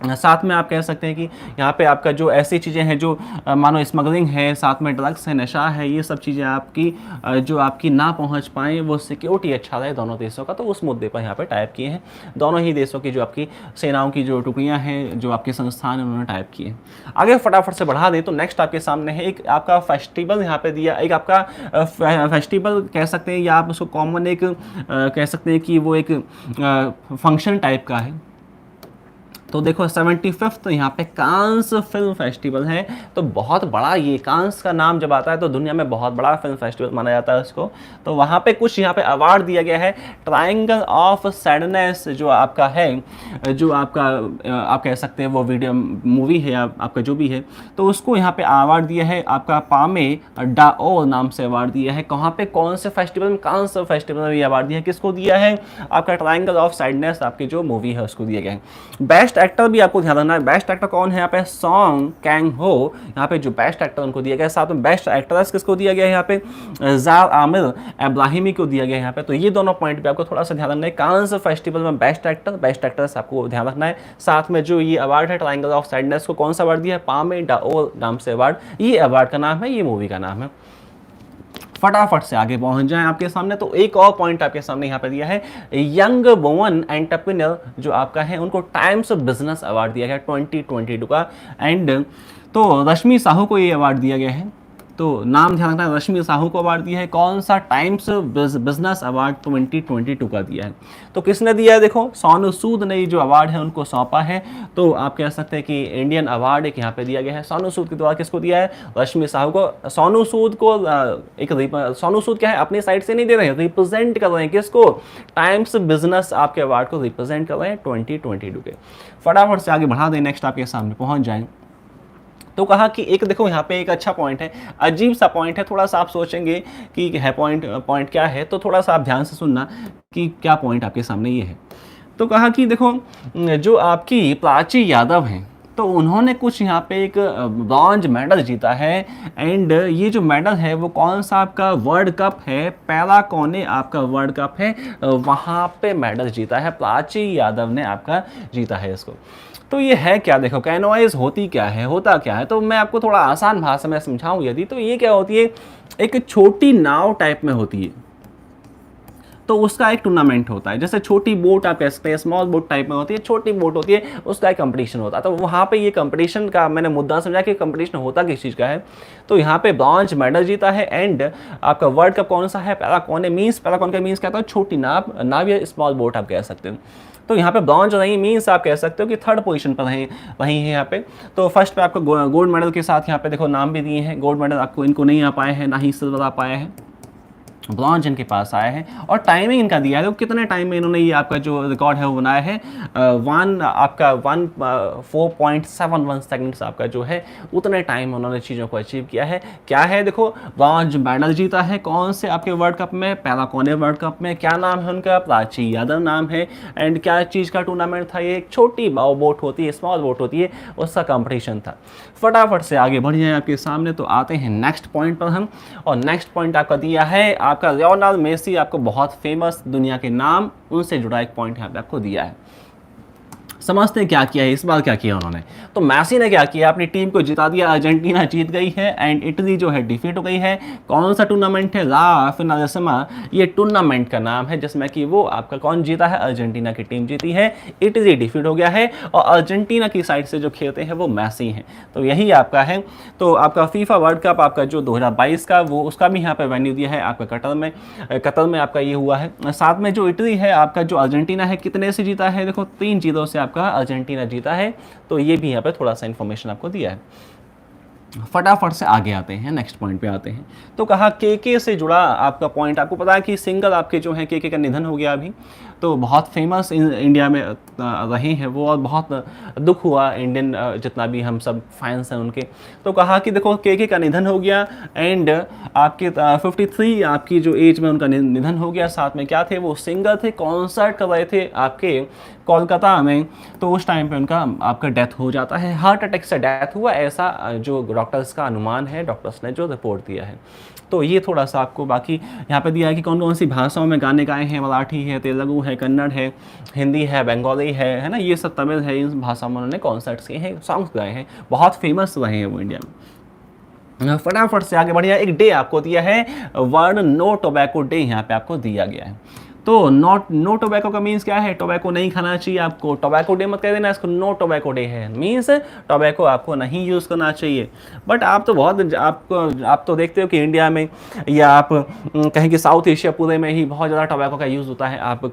साथ में आप कह सकते हैं कि यहाँ पे आपका जो ऐसी चीज़ें हैं जो मानो स्मगलिंग है, साथ में ड्रग्स है, नशा है, ये सब चीज़ें आपकी जो आपकी ना पहुँच पाएँ, वो सिक्योरिटी अच्छा रहे दोनों देशों का। तो उस मुद्दे पर यहाँ पे टाइप किए हैं दोनों ही देशों की जो आपकी सेनाओं की जो टुकड़ियाँ हैं, जो आपके संस्थान हैं, उन्होंने टाइप किए। आगे फटाफट से बढ़ा दें तो नेक्स्ट आपके सामने है एक आपका फेस्टिवल यहाँ पे दिया, एक आपका फेस्टिवल कह सकते हैं या आप उसको कॉमन एक कह सकते हैं कि वो एक फंक्शन टाइप का है। तो देखो 75th यहाँ पे कांस फिल्म फेस्टिवल है, तो बहुत बड़ा ये कांस का नाम जब आता है तो दुनिया में बहुत बड़ा फिल्म फेस्टिवल माना जाता है उसको। तो वहाँ पे कुछ यहाँ पे अवार्ड दिया गया है। ट्रायंगल ऑफ सैडनेस जो आपका है, जो आपका आप कह सकते हैं वो वीडियो मूवी है या आपका जो भी है, तो उसको यहाँ पे अवार्ड दिया है आपका पामे डाओ नाम से अवार्ड दिया है। कहाँ पे, कौन से फेस्टिवल में, कांस फेस्टिवल में ये अवार्ड दिया है, किसको दिया है, आपका ट्रायंगल ऑफ सैडनेस आपकी जो मूवी है उसको दिया गया है। बेस्ट एक्टर भी आपको ध्यान रखना है। बेस्ट एक्टर कौन है यहाँ पे, सॉन्ग कैंग हो, यहाँ पे जो बेस्ट एक्टर उनको दिया गया है। साथ में बेस्ट एक्ट्रेस किसको दिया गया है यहाँ पे, जार आमिर इब्राहिमी को दिया गया है यहाँ पे। तो ये दोनों पॉइंट पे आपको थोड़ा सा ध्यान रखना है। कांस फेस्टिवल में बेस्ट एक्टर, बेस्ट एक्ट्रेस आपको ध्यान रखना है। साथ में जो ये अवार्ड है ट्रायंगल ऑफ सैडनेस को कौन सा अवार्ड दिया है, पामे डाओ नाम से अवार्ड, ये अवार्ड का नाम है, ये मूवी का नाम है। फटाफट से आगे पहुंच जाएं आपके सामने। तो एक और पॉइंट आपके सामने यहाँ पे दिया है, यंग वुमन एंटरप्रेन्योर जो आपका है उनको टाइम्स ऑफ बिजनेस अवार्ड दिया गया 2022 का। एंड तो रश्मि साहू को ये अवार्ड दिया गया है। तो नाम ध्यान रखना है, रश्मि साहू को अवार्ड दिया है। कौन सा, टाइम्स बिजनेस अवार्ड 2022 का दिया है। तो किसने दिया है, देखो सोनू सूद ने जो अवार्ड है उनको सौंपा है। तो आप कह सकते हैं कि इंडियन अवार्ड एक यहाँ पे दिया गया है। सोनू सूद के द्वारा किसको दिया है, रश्मि साहू को। सोनू सूद को सोनू सूद क्या है, अपनी साइड से नहीं दे रहे हैं, रिप्रेजेंट कर रहे हैं किसको, टाइम्स बिजनेस आपके अवार्ड को रिप्रेजेंट कर रहे हैं 2022 के। फटाफट से आगे बढ़ा दें, नेक्स्ट आपके सामने पहुंच जाएं। तो कहा कि एक देखो यहाँ पे एक अच्छा पॉइंट है, अजीब सा पॉइंट है, थोड़ा सा आप सोचेंगे कि है पॉइंट क्या है, तो थोड़ा सा आप ध्यान से सुनना कि क्या पॉइंट आपके सामने ये है। तो कहा कि देखो जो आपकी प्राची यादव हैं, तो उन्होंने कुछ यहाँ पे एक ब्रॉन्ज मेडल जीता है। एंड ये जो मेडल है वो कौन सा आपका वर्ल्ड कप है, पैराकोने आपका वर्ल्ड कप है, वहाँ पे मेडल जीता है, प्राची यादव ने आपका जीता है इसको। तो ये है क्या, देखो कैनोइज होती क्या है, होता क्या है, तो मैं आपको थोड़ा आसान भाषा में समझाऊं यदि, तो ये क्या होती है, एक छोटी नाव टाइप में होती है। तो उसका एक टूर्नामेंट होता है, जैसे छोटी बोट आप कह सकते हैं, स्मॉल बोट टाइप में होती है, छोटी बोट होती है, उसका एक कंपटीशन होता है। तो वहाँ पे ये कंपटीशन का मैंने मुद्दा समझा कि कंपटीशन होता किस चीज़ का है। तो यहाँ पे ब्रॉन्ज मेडल जीता है। एंड आपका वर्ल्ड कप कौन सा है, पैराकोने मीन्स, पैराकोन का मीन्स क्या होता है, छोटी नाव या स्मॉल बोट आप कह सकते हैं। तो यहाँ पे ब्रॉन्ज नहीं मीन्स आप कह सकते हो कि थर्ड पोजीशन पर है वहीं है यहाँ पे। तो फर्स्ट पे आपको गोल्ड मेडल के साथ यहाँ पे देखो नाम भी दिए हैं। गोल्ड मेडल आपको इनको नहीं आ पाए हैं, ना ही सिल्वर आ पाया है, ब्रॉन्ज इनके पास आया है। और टाइमिंग इनका दिया है, तो कितने टाइम में इन्होंने ये आपका जो रिकॉर्ड है वो बनाया है, 4.71 सेकंड्स आपका जो है उतने टाइम उन्होंने चीज़ों को अचीव किया है। क्या है, देखो ब्रॉन्ज मेडल जीता है कौन से आपके वर्ल्ड कप में, पैराकोने वर्ल्ड कप में। क्या नाम है उनका, प्राची यादव नाम है। एंड क्या चीज़ का टूर्नामेंट था, ये एक छोटी बोट होती है, स्मॉल बोट होती है, उसका कॉम्पिटिशन था। फटाफट से आगे बढ़ जाए आपके सामने। तो आते हैं नेक्स्ट पॉइंट पर हम, और नेक्स्ट पॉइंट आपका दिया है आपका लियोनेल मेसी, आपको बहुत फेमस दुनिया के नाम, उनसे जुड़ा एक पॉइंट यहाँ पे आपको दिया है। समझते हैं क्या किया है इस बार, क्या किया उन्होंने। तो मेसी ने क्या किया, अपनी टीम को जिता दिया, अर्जेंटीना जीत गई है एंड इटली जो है डिफीट हो गई है। कौन सा टूर्नामेंट है, ला फिनालिसिमा, ये टूर्नामेंट का नाम है, जिसमें कि वो आपका कौन जीता है, अर्जेंटीना की टीम जीती है, इटली डिफीट हो गया है। और अर्जेंटीना की साइड से जो खेलते हैं वो मेसी हैं। तो यही आपका है। तो आपका फीफा वर्ल्ड कप आपका जो 2022 का, वो उसका भी यहाँ पर वेन्यू दिया है आपका कतर में आपका ये हुआ है। साथ में जो इटली है आपका, जो अर्जेंटीना है, कितने से जीता है, देखो 3-0 से आपका अर्जेंटीना जीता है। तो ये भी यहाँ पे थोड़ा सा इन्फॉर्मेशन आपको दिया है। फटाफट से आगे आते हैं, नेक्स्ट पॉइंट पे आते हैं। तो कहा केके से जुड़ा आपका पॉइंट, आपको पता है कि सिंगर आपके जो है केके का निधन हो गया अभी। तो बहुत फेमस इंडिया में रहे हैं वो, और बहुत दुख हुआ इंडियन जितना भी हम सब फैंस हैं उनके। तो कहा कि देखो केके का निधन हो गया। एंड आपके 53 आपकी जो एज में उनका निधन हो गया। साथ में क्या थे, वो सिंगर थे, कॉन्सर्ट कर रहे थे आपके कोलकाता में। तो उस टाइम पे उनका आपका डेथ हो जाता है, हार्ट अटैक से डेथ हुआ, ऐसा जो डॉक्टर्स का अनुमान है, डॉक्टर्स ने जो रिपोर्ट दिया है। तो ये थोड़ा सा आपको बाकी यहाँ पे दिया है कि कौन कौन सी भाषाओं में गाने गाए हैं, मराठी है, तेलुगु है, कन्नड़ है, हिंदी है, बंगाली है ना, ये सब तमिल है, इन भाषाओं में उन्होंने कॉन्सर्ट्स किए हैं, सॉन्ग्स गाए हैं, बहुत फेमस रहे हैं वो इंडिया में। फटाफट से आगे बढ़िया, एक डे आपको दिया है, वर्ल्ड नो टोबैको डे यहाँ पे आपको दिया गया है। तो नो टोबैको का मीन्स क्या है, टोबैको नहीं खाना चाहिए आपको। टोबैको डे मत कह देना इसको, नो टोबैको डे है, मीन्स टोबैको आपको नहीं यूज़ करना चाहिए। बट आप तो बहुत आप तो देखते हो कि इंडिया में या आप कहें कि साउथ एशिया पूरे में ही बहुत ज़्यादा टोबैको का यूज़ होता है। आप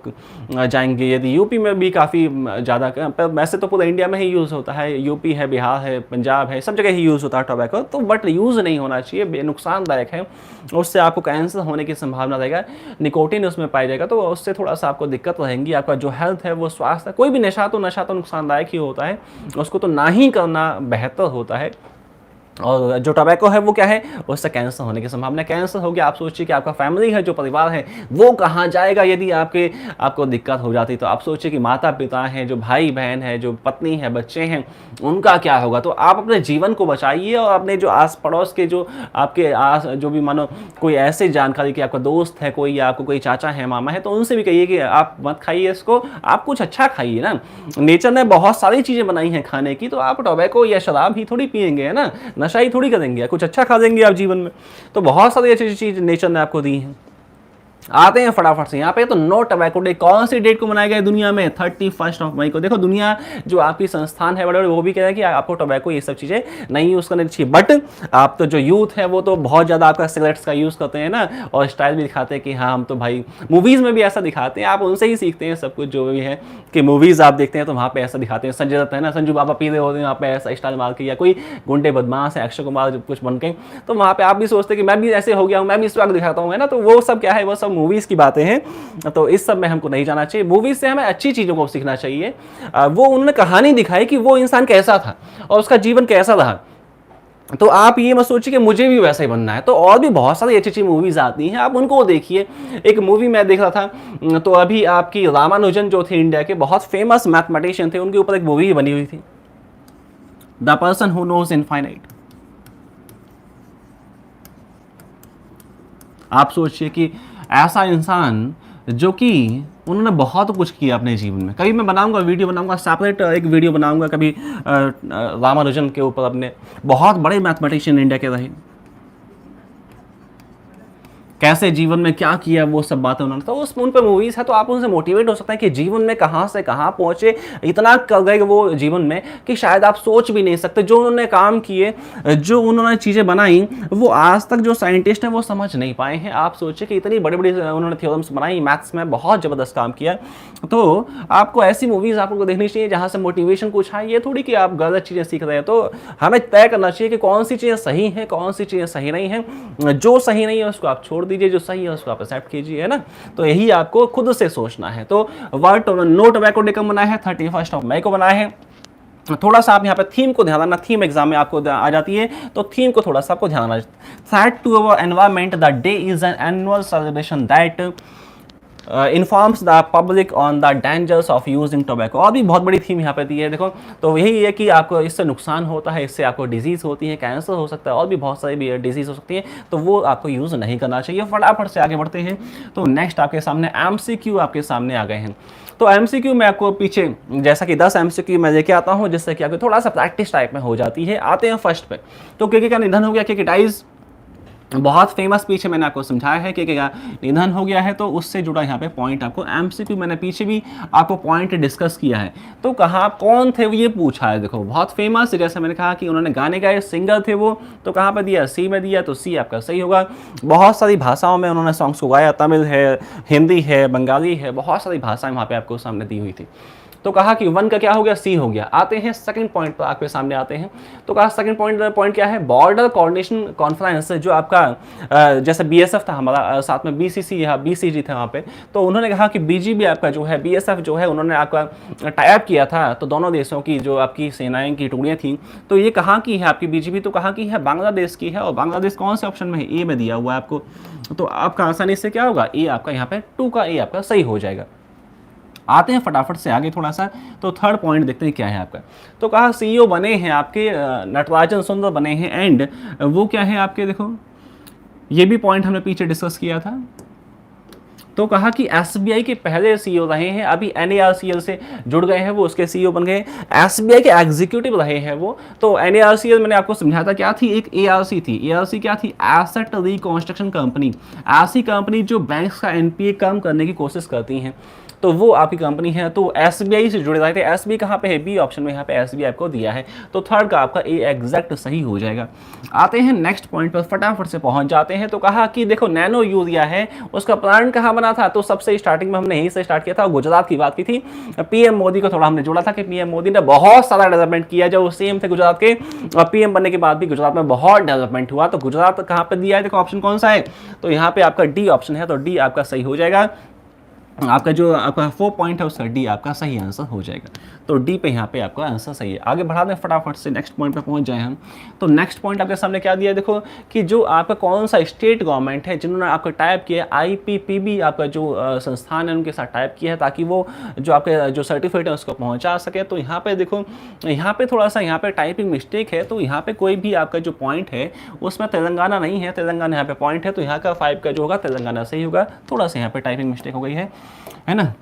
जाएंगे यदि यूपी में भी काफ़ी ज़्यादा, वैसे तो पूरे इंडिया में ही यूज़ होता है, यूपी है, बिहार है, पंजाब है, सब जगह ही यूज़ होता है टोबैको। तो बट यूज़ नहीं होना चाहिए, नुकसानदायक है, उससे आपको कैंसर होने की संभावना रहेगा, निकोटिन उसमें पाया जाएगा, तो उससे थोड़ा सा आपको दिक्कत रहेगी। आपका जो हेल्थ है वो स्वास्थ्य, कोई भी नशा तो नुकसानदायक ही होता है, उसको तो ना ही करना बेहतर होता है। और जो टोबैको है वो क्या है, उससे कैंसर होने की संभावना। कैंसर हो गया, आप सोचिए कि आपका फैमिली है, जो परिवार है वो कहाँ जाएगा यदि आपको दिक्कत हो जाती। तो आप सोचिए कि माता पिता हैं, जो भाई बहन है, जो पत्नी है, बच्चे हैं, उनका क्या होगा। तो आप अपने जीवन को बचाइए और अपने जो आस पड़ोस के जो आपके जो भी मानो कोई ऐसे जानकारी कि आपका दोस्त है कोई, या आपको कोई चाचा है, मामा है, तो उनसे भी कहिए कि आप मत खाइए इसको, आप कुछ अच्छा खाइए ना। नेचर ने बहुत सारी चीज़ें बनाई हैं खाने की, तो आप टोबैको या शराब ही थोड़ी पियेंगे, है ना, नशा ही थोड़ी करेंगे, कुछ अच्छा खा देंगे आप जीवन में। तो बहुत सारी अच्छी चीज़ नेचर ने आपको दी हैं। आते हैं फटाफट से यहाँ पे, तो नो टोबैको डे कौन सी डेट को मनाया गया है दुनिया में, 31 मई को। देखो दुनिया जो आपकी संस्थान है बड़े बड़े, वो भी कह रहे हैं कि आपको टोबैको ये सब चीज़ें नहीं यूज़ करनी चाहिए। बट आप तो जो यूथ है वो तो बहुत ज़्यादा आपका सिगरेट्स का यूज़ करते हैं ना, और स्टाइल भी दिखाते हैं कि हाँ हम तो भाई, मूवीज़ में भी ऐसा दिखाते हैं, आप उनसे ही सीखते हैं सब कुछ जो भी है, कि मूवीज़ आप देखते हैं तो वहाँ पर ऐसा दिखाते हैं। संजय दत्त है ना, संजू बाबा पी रहे होते हैं वहाँ पर ऐसा स्टाइल मार के, या कोई गुंडे बदमाश है अक्षय कुमार कुछ बन के, तो वहाँ पर आप भी सोचते हैं कि मैं भी ऐसे हो गया हूँ, मैं भी इस वक्त दिखाता हूँ, है ना। तो वो सब क्या है, वो सब मूवीज़ की बातें हैं, तो इस सब में हमको नहीं जाना चाहिए। मूवीज से हमें अच्छी चीज़ों को सीखना चाहिए। वो उन्होंने कहानी दिखाई कि वो इंसान कैसा था और उसका जीवन कैसा रहा। तो आप ये मत सोचिए कि मुझे भी वैसा ही बनना है, तो और भी बहुत सारी अच्छी अच्छी मूवीज़ आती हैं, आप उनको देखिए। एक मूवी मैं देख रहा था, तो अभी आपकी रामानुजन जो थे इंडिया के बहुत फेमस मैथमेटिशियन थे, उनके ऊपर एक मूवी बनी हुई थी, the person who knows infinite. आप सोचिए कि ऐसा इंसान जो कि उन्होंने बहुत कुछ किया अपने जीवन में। कभी मैं बनाऊंगा वीडियो, बनाऊंगा सेपरेट एक वीडियो बनाऊंगा कभी रामानुजन के ऊपर, अपने बहुत बड़े मैथमेटिशियन इंडिया के रहे, कैसे जीवन में क्या किया, वो सब बातें उन्होंने, तो उन पर मूवीज़ है, तो आप उनसे मोटिवेट हो सकते हैं कि जीवन में कहाँ से कहाँ पहुँचे, इतना कर गए वो जीवन में कि शायद आप सोच भी नहीं सकते। जो उन्होंने काम किए, जो उन्होंने चीज़ें बनाई, वो आज तक जो साइंटिस्ट हैं वो समझ नहीं पाए हैं। आप सोचिए कि इतनी बड़ी बड़ी उन्होंने थ्योरम्स बनाई, मैथ्स में बहुत ज़बरदस्त काम किया। तो आपको ऐसी मूवीज़ आपको देखनी चाहिए जहाँ से मोटिवेशन कुछ आए, ये थोड़ी कि आप गलत चीज़ें सीख रहे हैं। तो हमें तय करना चाहिए कि कौन सी चीज़ें सही हैं, कौन सी चीज़ें सही नहीं हैं। जो सही नहीं है उसको आप छोड़ दीजिए, जो सही है उसको आप एक्सेप्ट कीजिए, है ना। तो यही आपको खुद से सोचना है। तो वर्ल्ड नो टोबैको डे कब मनाया है, 31 मई को बनाया है। थोड़ा सा आप यहाँ पे थीम को ध्यान रखना, थीम एग्जाम में आपको आ जाती है, तो थीम को थोड़ा सा आपको ध्यान रखना। Said to our environment, the day is an annual celebration that informs the public on the dangers of using tobacco. और भी बहुत बड़ी थीम यहाँ पे दी है, देखो। तो यही है कि आपको इससे नुकसान होता है, इससे आपको डिजीज़ होती है, कैंसर हो सकता है, और भी बहुत सारी भी डिजीज़ हो सकती है, तो वो आपको यूज़ नहीं करना चाहिए। फटाफट से आगे बढ़ते हैं। तो नेक्स्ट आपके सामने MCQ आपके सामने आ गए हैं। तो MCQ में आपको पीछे जैसा कि 10 MCQ मैं लेके आता हूँ, जिससे कि आपको थोड़ा सा प्रैक्टिस टाइप में हो जाती है। आते हैं फर्स्ट पे। तो के का निधन हो गया, के डाइज, बहुत फेमस पीछे मैंने आपको समझाया है कि क्या निधन हो गया है, तो उससे जुड़ा यहाँ पे पॉइंट आपको MCQ मैंने पीछे भी आपको पॉइंट डिस्कस किया है। तो कहाँ कौन थे ये पूछा है, देखो बहुत फेमस, जैसे मैंने कहा कि उन्होंने गाने गाए, सिंगर थे वो, तो कहाँ पे दिया, सी में दिया, तो सी आपका सही होगा। बहुत सारी भाषाओं में उन्होंने सॉन्ग्स को गाया, तमिल है, हिंदी है, बंगाली है, बहुत सारी भाषाएं वहाँ पे आपको सामने दी हुई थी। तो कहा कि 1 का क्या हो गया, सी हो गया। आते हैं सेकंड पॉइंट पर, आपके सामने आते हैं। तो कहा सेकंड पॉइंट क्या है, बॉर्डर कोऑर्डिनेशन कॉन्फ्रेंस, जो आपका जैसे BSF था हमारा, साथ में BCC या BCG था वहाँ पे, तो उन्होंने कहा कि BGB आपका जो है, BSF जो है, उन्होंने आपका टाइप किया था, तो दोनों देशों की जो आपकी सेनाएं की टुकड़ियाँ थी, तो ये कहाँ की है आपकी BGB, तो कहाँ की है, बांग्लादेश की है। और बांग्लादेश कौन से ऑप्शन में है, ए में दिया हुआ है आपको। तो आपका आसानी से क्या होगा, ए आपका यहाँ पे 2 का ए आपका सही हो जाएगा। आते हैं फटाफट से आगे थोड़ा सा। तो थर्ड पॉइंट देखते हैं क्या है आपका। तो कहा CEO बने हैं आपके नटराजन सुंदर बने हैं, एंड वो क्या है आपके, देखो ये भी पॉइंट हमने पीछे डिस्कस किया था। तो कहा कि एसबीआई के पहले सीईओ रहे हैं, अभी एनएआरसीएल से जुड़ गए हैं, वो उसके सीईओ बन गए। एसबीआई के एग्जीक्यूटिव रहे हैं वो। तो एनएआरसीएल मैंने आपको समझाया था क्या थी, एक एआरसी थी। एआरसी क्या थी, एसेट रिकंस्ट्रक्शन कंपनी। ऐसी कंपनी जो बैंक्स का एनपीए कम करने की कोशिश करती हैं, तो वो आपकी कंपनी है। तो एसबीआई से जुड़े रहे थे। एसबीआई कहाँ पे है, बी ऑप्शन में यहाँ पे एसबीआई आपको दिया है। तो थर्ड का आपका ए एग्जैक्ट सही हो जाएगा। आते हैं नेक्स्ट पॉइंट पर, फटाफट से पहुंच जाते हैं। तो कहा कि देखो नैनो यूरिया है, उसका प्लांट कहाँ बना था, तो सबसे स्टार्टिंग में हमने यहीं से स्टार्ट किया था, गुजरात की बात की थी। पीएम मोदी को थोड़ा हमने जोड़ा था कि पीएम मोदी ने बहुत सारा डेवलपमेंट किया। जब वो सीएम थे गुजरात के, और पीएम बनने के बाद भी गुजरात में बहुत डेवलपमेंट हुआ। तो गुजरात कहाँ पे दिया है, देखो ऑप्शन कौन सा है, तो यहाँ पे आपका डी ऑप्शन है। तो डी आपका सही हो जाएगा। आपका जो आपका 4 पॉइंट है उसका डी आपका सही आंसर हो जाएगा। तो डी पे यहाँ पे आपका आंसर सही है। आगे बढ़ा दें फटाफट से, नेक्स्ट पॉइंट पे पहुँच जाए हम। तो नेक्स्ट पॉइंट आपके सामने क्या दिया है, देखो कि जो आपका कौन सा स्टेट गवर्नमेंट है जिन्होंने आपका टाइप किया है, आईपीपीबी आपका जो संस्थान है उनके साथ टाइप किया है, ताकि वो जो आपके जो सर्टिफिकेट है उसको पहुँचा सके। तो यहाँ पे देखो, यहाँ पे थोड़ा सा यहाँ पे टाइपिंग मिस्टेक है। तो यहाँ पे कोई भी आपका जो पॉइंट है उसमें तेलंगाना नहीं है, तेलंगाना यहाँ पे पॉइंट है। तो यहाँ का 5 का जो होगा तेलंगाना सही होगा। थोड़ा सा यहाँ पे टाइपिंग मिस्टेक हो गई है ना।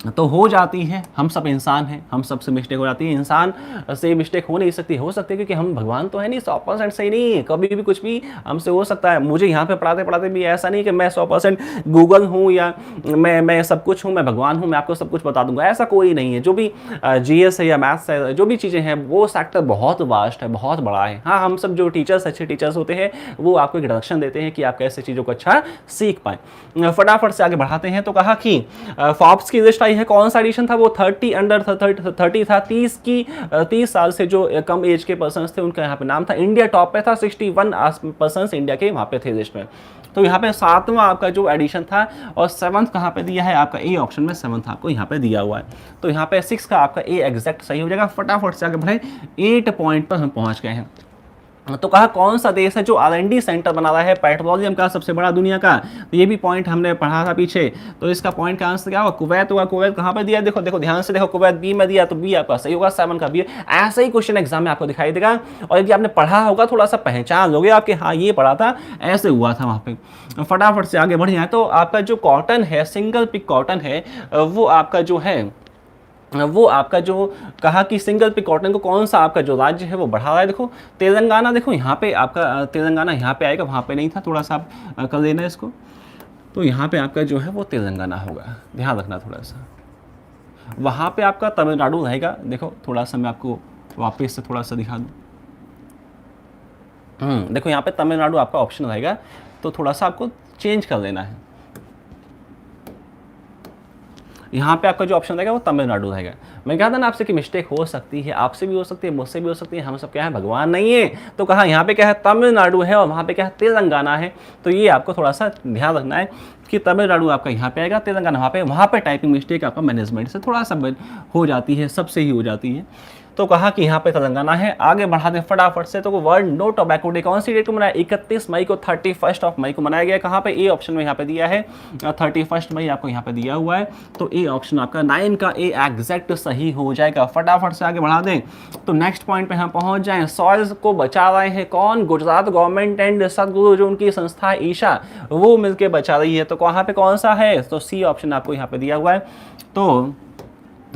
तो हो जाती है, हम सब इंसान हैं, हम सब से मिस्टेक हो जाती है। इंसान से मिस्टेक हो नहीं सकती, हो सकती है क्योंकि हम भगवान तो है नहीं, 100% सही नहीं है। कभी भी कुछ भी हमसे हो सकता है। मुझे यहाँ पे पढ़ाते पढ़ाते भी ऐसा नहीं कि मैं 100% गूगल हूँ या मैं सब कुछ हूँ, मैं भगवान हूँ, मैं आपको सब कुछ बता दूंगा, ऐसा कोई नहीं है। जो भी जीएस है या मैथ्स है, जो भी चीज़ें हैं, वो सेक्टर बहुत वास्ट है, बहुत बड़ा है। हाँ, हम सब जो टीचर्स, अच्छे टीचर्स होते हैं, वो आपको एक डायरेक्शन देते हैं कि आप कैसे चीज़ों को अच्छा सीख पाएँ। फटाफट से आगे बढ़ाते हैं। तो कहा कि फॉर्ब्स की लिस्ट आई है, कौन सा एडिशन था, वो 30 अंडर 30 था। 30 साल से जो कम एज के पर्सन थे उनका यहाँ पे नाम था। इंडिया टॉप पे था, 61 पर्सन इंडिया के वहाँ पे थे लिस्ट में। तो यहाँ पे 7वां आपका जो एडिशन था, और 7th कहाँ पे दिया है आपका ए ऑप्शन में, 7th आपको यहाँ पे दिया हुआ है। तो यहाँ पे 6 का आपका ए एग्जैक्ट सही हो जाएगा। फटाफट से आगे बढ़े, 8 पॉइंट पर हम पहुँच गए हैं। तो कहा कौन सा देश है जो R&D सेंटर बना रहा है पेट्रोलियम का सबसे बड़ा दुनिया का। तो ये भी पॉइंट हमने पढ़ा था पीछे। तो इसका पॉइंट का आंसर क्या होगा, कुवैत होगा। कुवैत कहाँ पे दिया है, देखो देखो ध्यान से देखो, कुवैत बी में दिया, तो बी आपका सही होगा। 7 का बी। ऐसा ही क्वेश्चन एग्जाम में आपको दिखाई देगा, और यदि आपने पढ़ा होगा, थोड़ा सा पहचान लोगे आपके, हाँ ये पढ़ा था, ऐसे हुआ था वहाँ पे। फटाफट से आगे बढ़ जाए। तो आपका जो कॉटन है, सिंगल पिक कॉटन है, वो आपका जो है, वो आपका जो कहा कि सिंगल पिक कॉटन को कौन सा आपका जो राज्य है वो बढ़ा रहा है। देखो तेलंगाना, देखो यहाँ पे आपका तेलंगाना यहाँ पे आएगा, वहाँ पे नहीं था, थोड़ा सा आप कर लेना इसको। तो यहाँ पे आपका जो है वो तेलंगाना होगा, ध्यान रखना थोड़ा सा। वहाँ पे आपका तमिलनाडु रहेगा। देखो थोड़ा सा मैं आपको वापस से थोड़ा सा दिखा दूँ। देखो यहाँ पे तमिलनाडु आपका ऑप्शन रहेगा, तो थोड़ा सा आपको चेंज कर लेना है। यहाँ पे आपका जो ऑप्शन रहेगा वो तमिलनाडु रहेगा। मैं कहा था ना आपसे कि मिस्टेक हो सकती है, आपसे भी हो सकती है, मुझसे भी हो सकती है, हम सब क्या है, भगवान नहीं है। तो कहा यहाँ पे क्या है, तमिलनाडु है, और वहाँ पे क्या है, तेलंगाना है। तो ये आपको थोड़ा सा ध्यान रखना है कि तमिलनाडु आपका यहाँ पे आएगा, तेलंगाना वहाँ पे टाइपिंग मिस्टेक आपका मैनेजमेंट से थोड़ा सा हो जाती है, सबसे ही हो जाती है। तो कहा कि यहाँ पे तेलंगाना है। आगे बढ़ा दें फटाफट से। तो वर्ल्ड नो टोबैको डे कौन सी डेट को मनाया, 31 मई को, 31 मई को मनाया गया। कहाँ पे, ए ऑप्शन में यहाँ पे दिया है, 31 मई आपको यहाँ पे दिया हुआ है। तो ए ऑप्शन आपका 9 का ए एग्जैक्ट सही हो जाएगा। फटाफट से आगे बढ़ा दें। तो नेक्स्ट पॉइंट पे हम पहुँच जाएं। सॉइल्स को बचा रहे हैं कौन, गुजरात गवर्नमेंट एंड सदगुरु जो उनकी संस्था ईशा, वो मिलकर बचा रही है। तो कहाँ पे कौन सा है, तो सी ऑप्शन आपको यहाँ पे दिया हुआ है। तो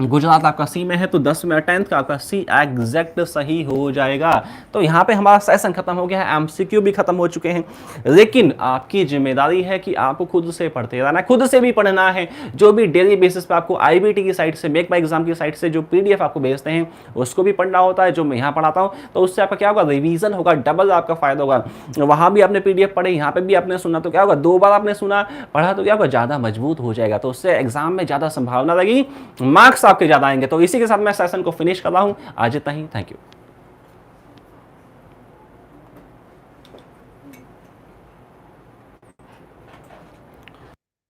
गुजरात आपका सी में है। तो 10 में 10th का आपका सी एग्जैक्ट सही हो जाएगा। तो यहाँ पे हमारा सेशन खत्म हो गया है, एमसीक्यू भी खत्म हो चुके हैं। लेकिन आपकी जिम्मेदारी है कि आपको खुद से पढ़ते रहना है, खुद से भी पढ़ना है। जो भी डेली बेसिस पे आपको आईबीटी की साइट से, मेक माई एग्जाम की साइट से जो पीडीएफ आपको भेजते हैं उसको भी पढ़ना होता है, जो मैं यहाँ पढ़ाता हूँ। तो उससे आपका क्या होगा, रिवीजन होगा, डबल आपका फायदा होगा। वहाँ भी आपने पीडीएफ पढ़े, यहाँ पे भी आपने सुना, तो क्या होगा, 2 बार आपने सुना पढ़ा तो क्या होगा, ज़्यादा मजबूत हो जाएगा। तो उससे एग्जाम में ज़्यादा संभावना लगी, मार्क्स आपके ज़्यादा आएंगे। तो इसी के साथ मैं सेशन को फिनिश कर रहा हूँ। आज इतना ही, थैंक यू।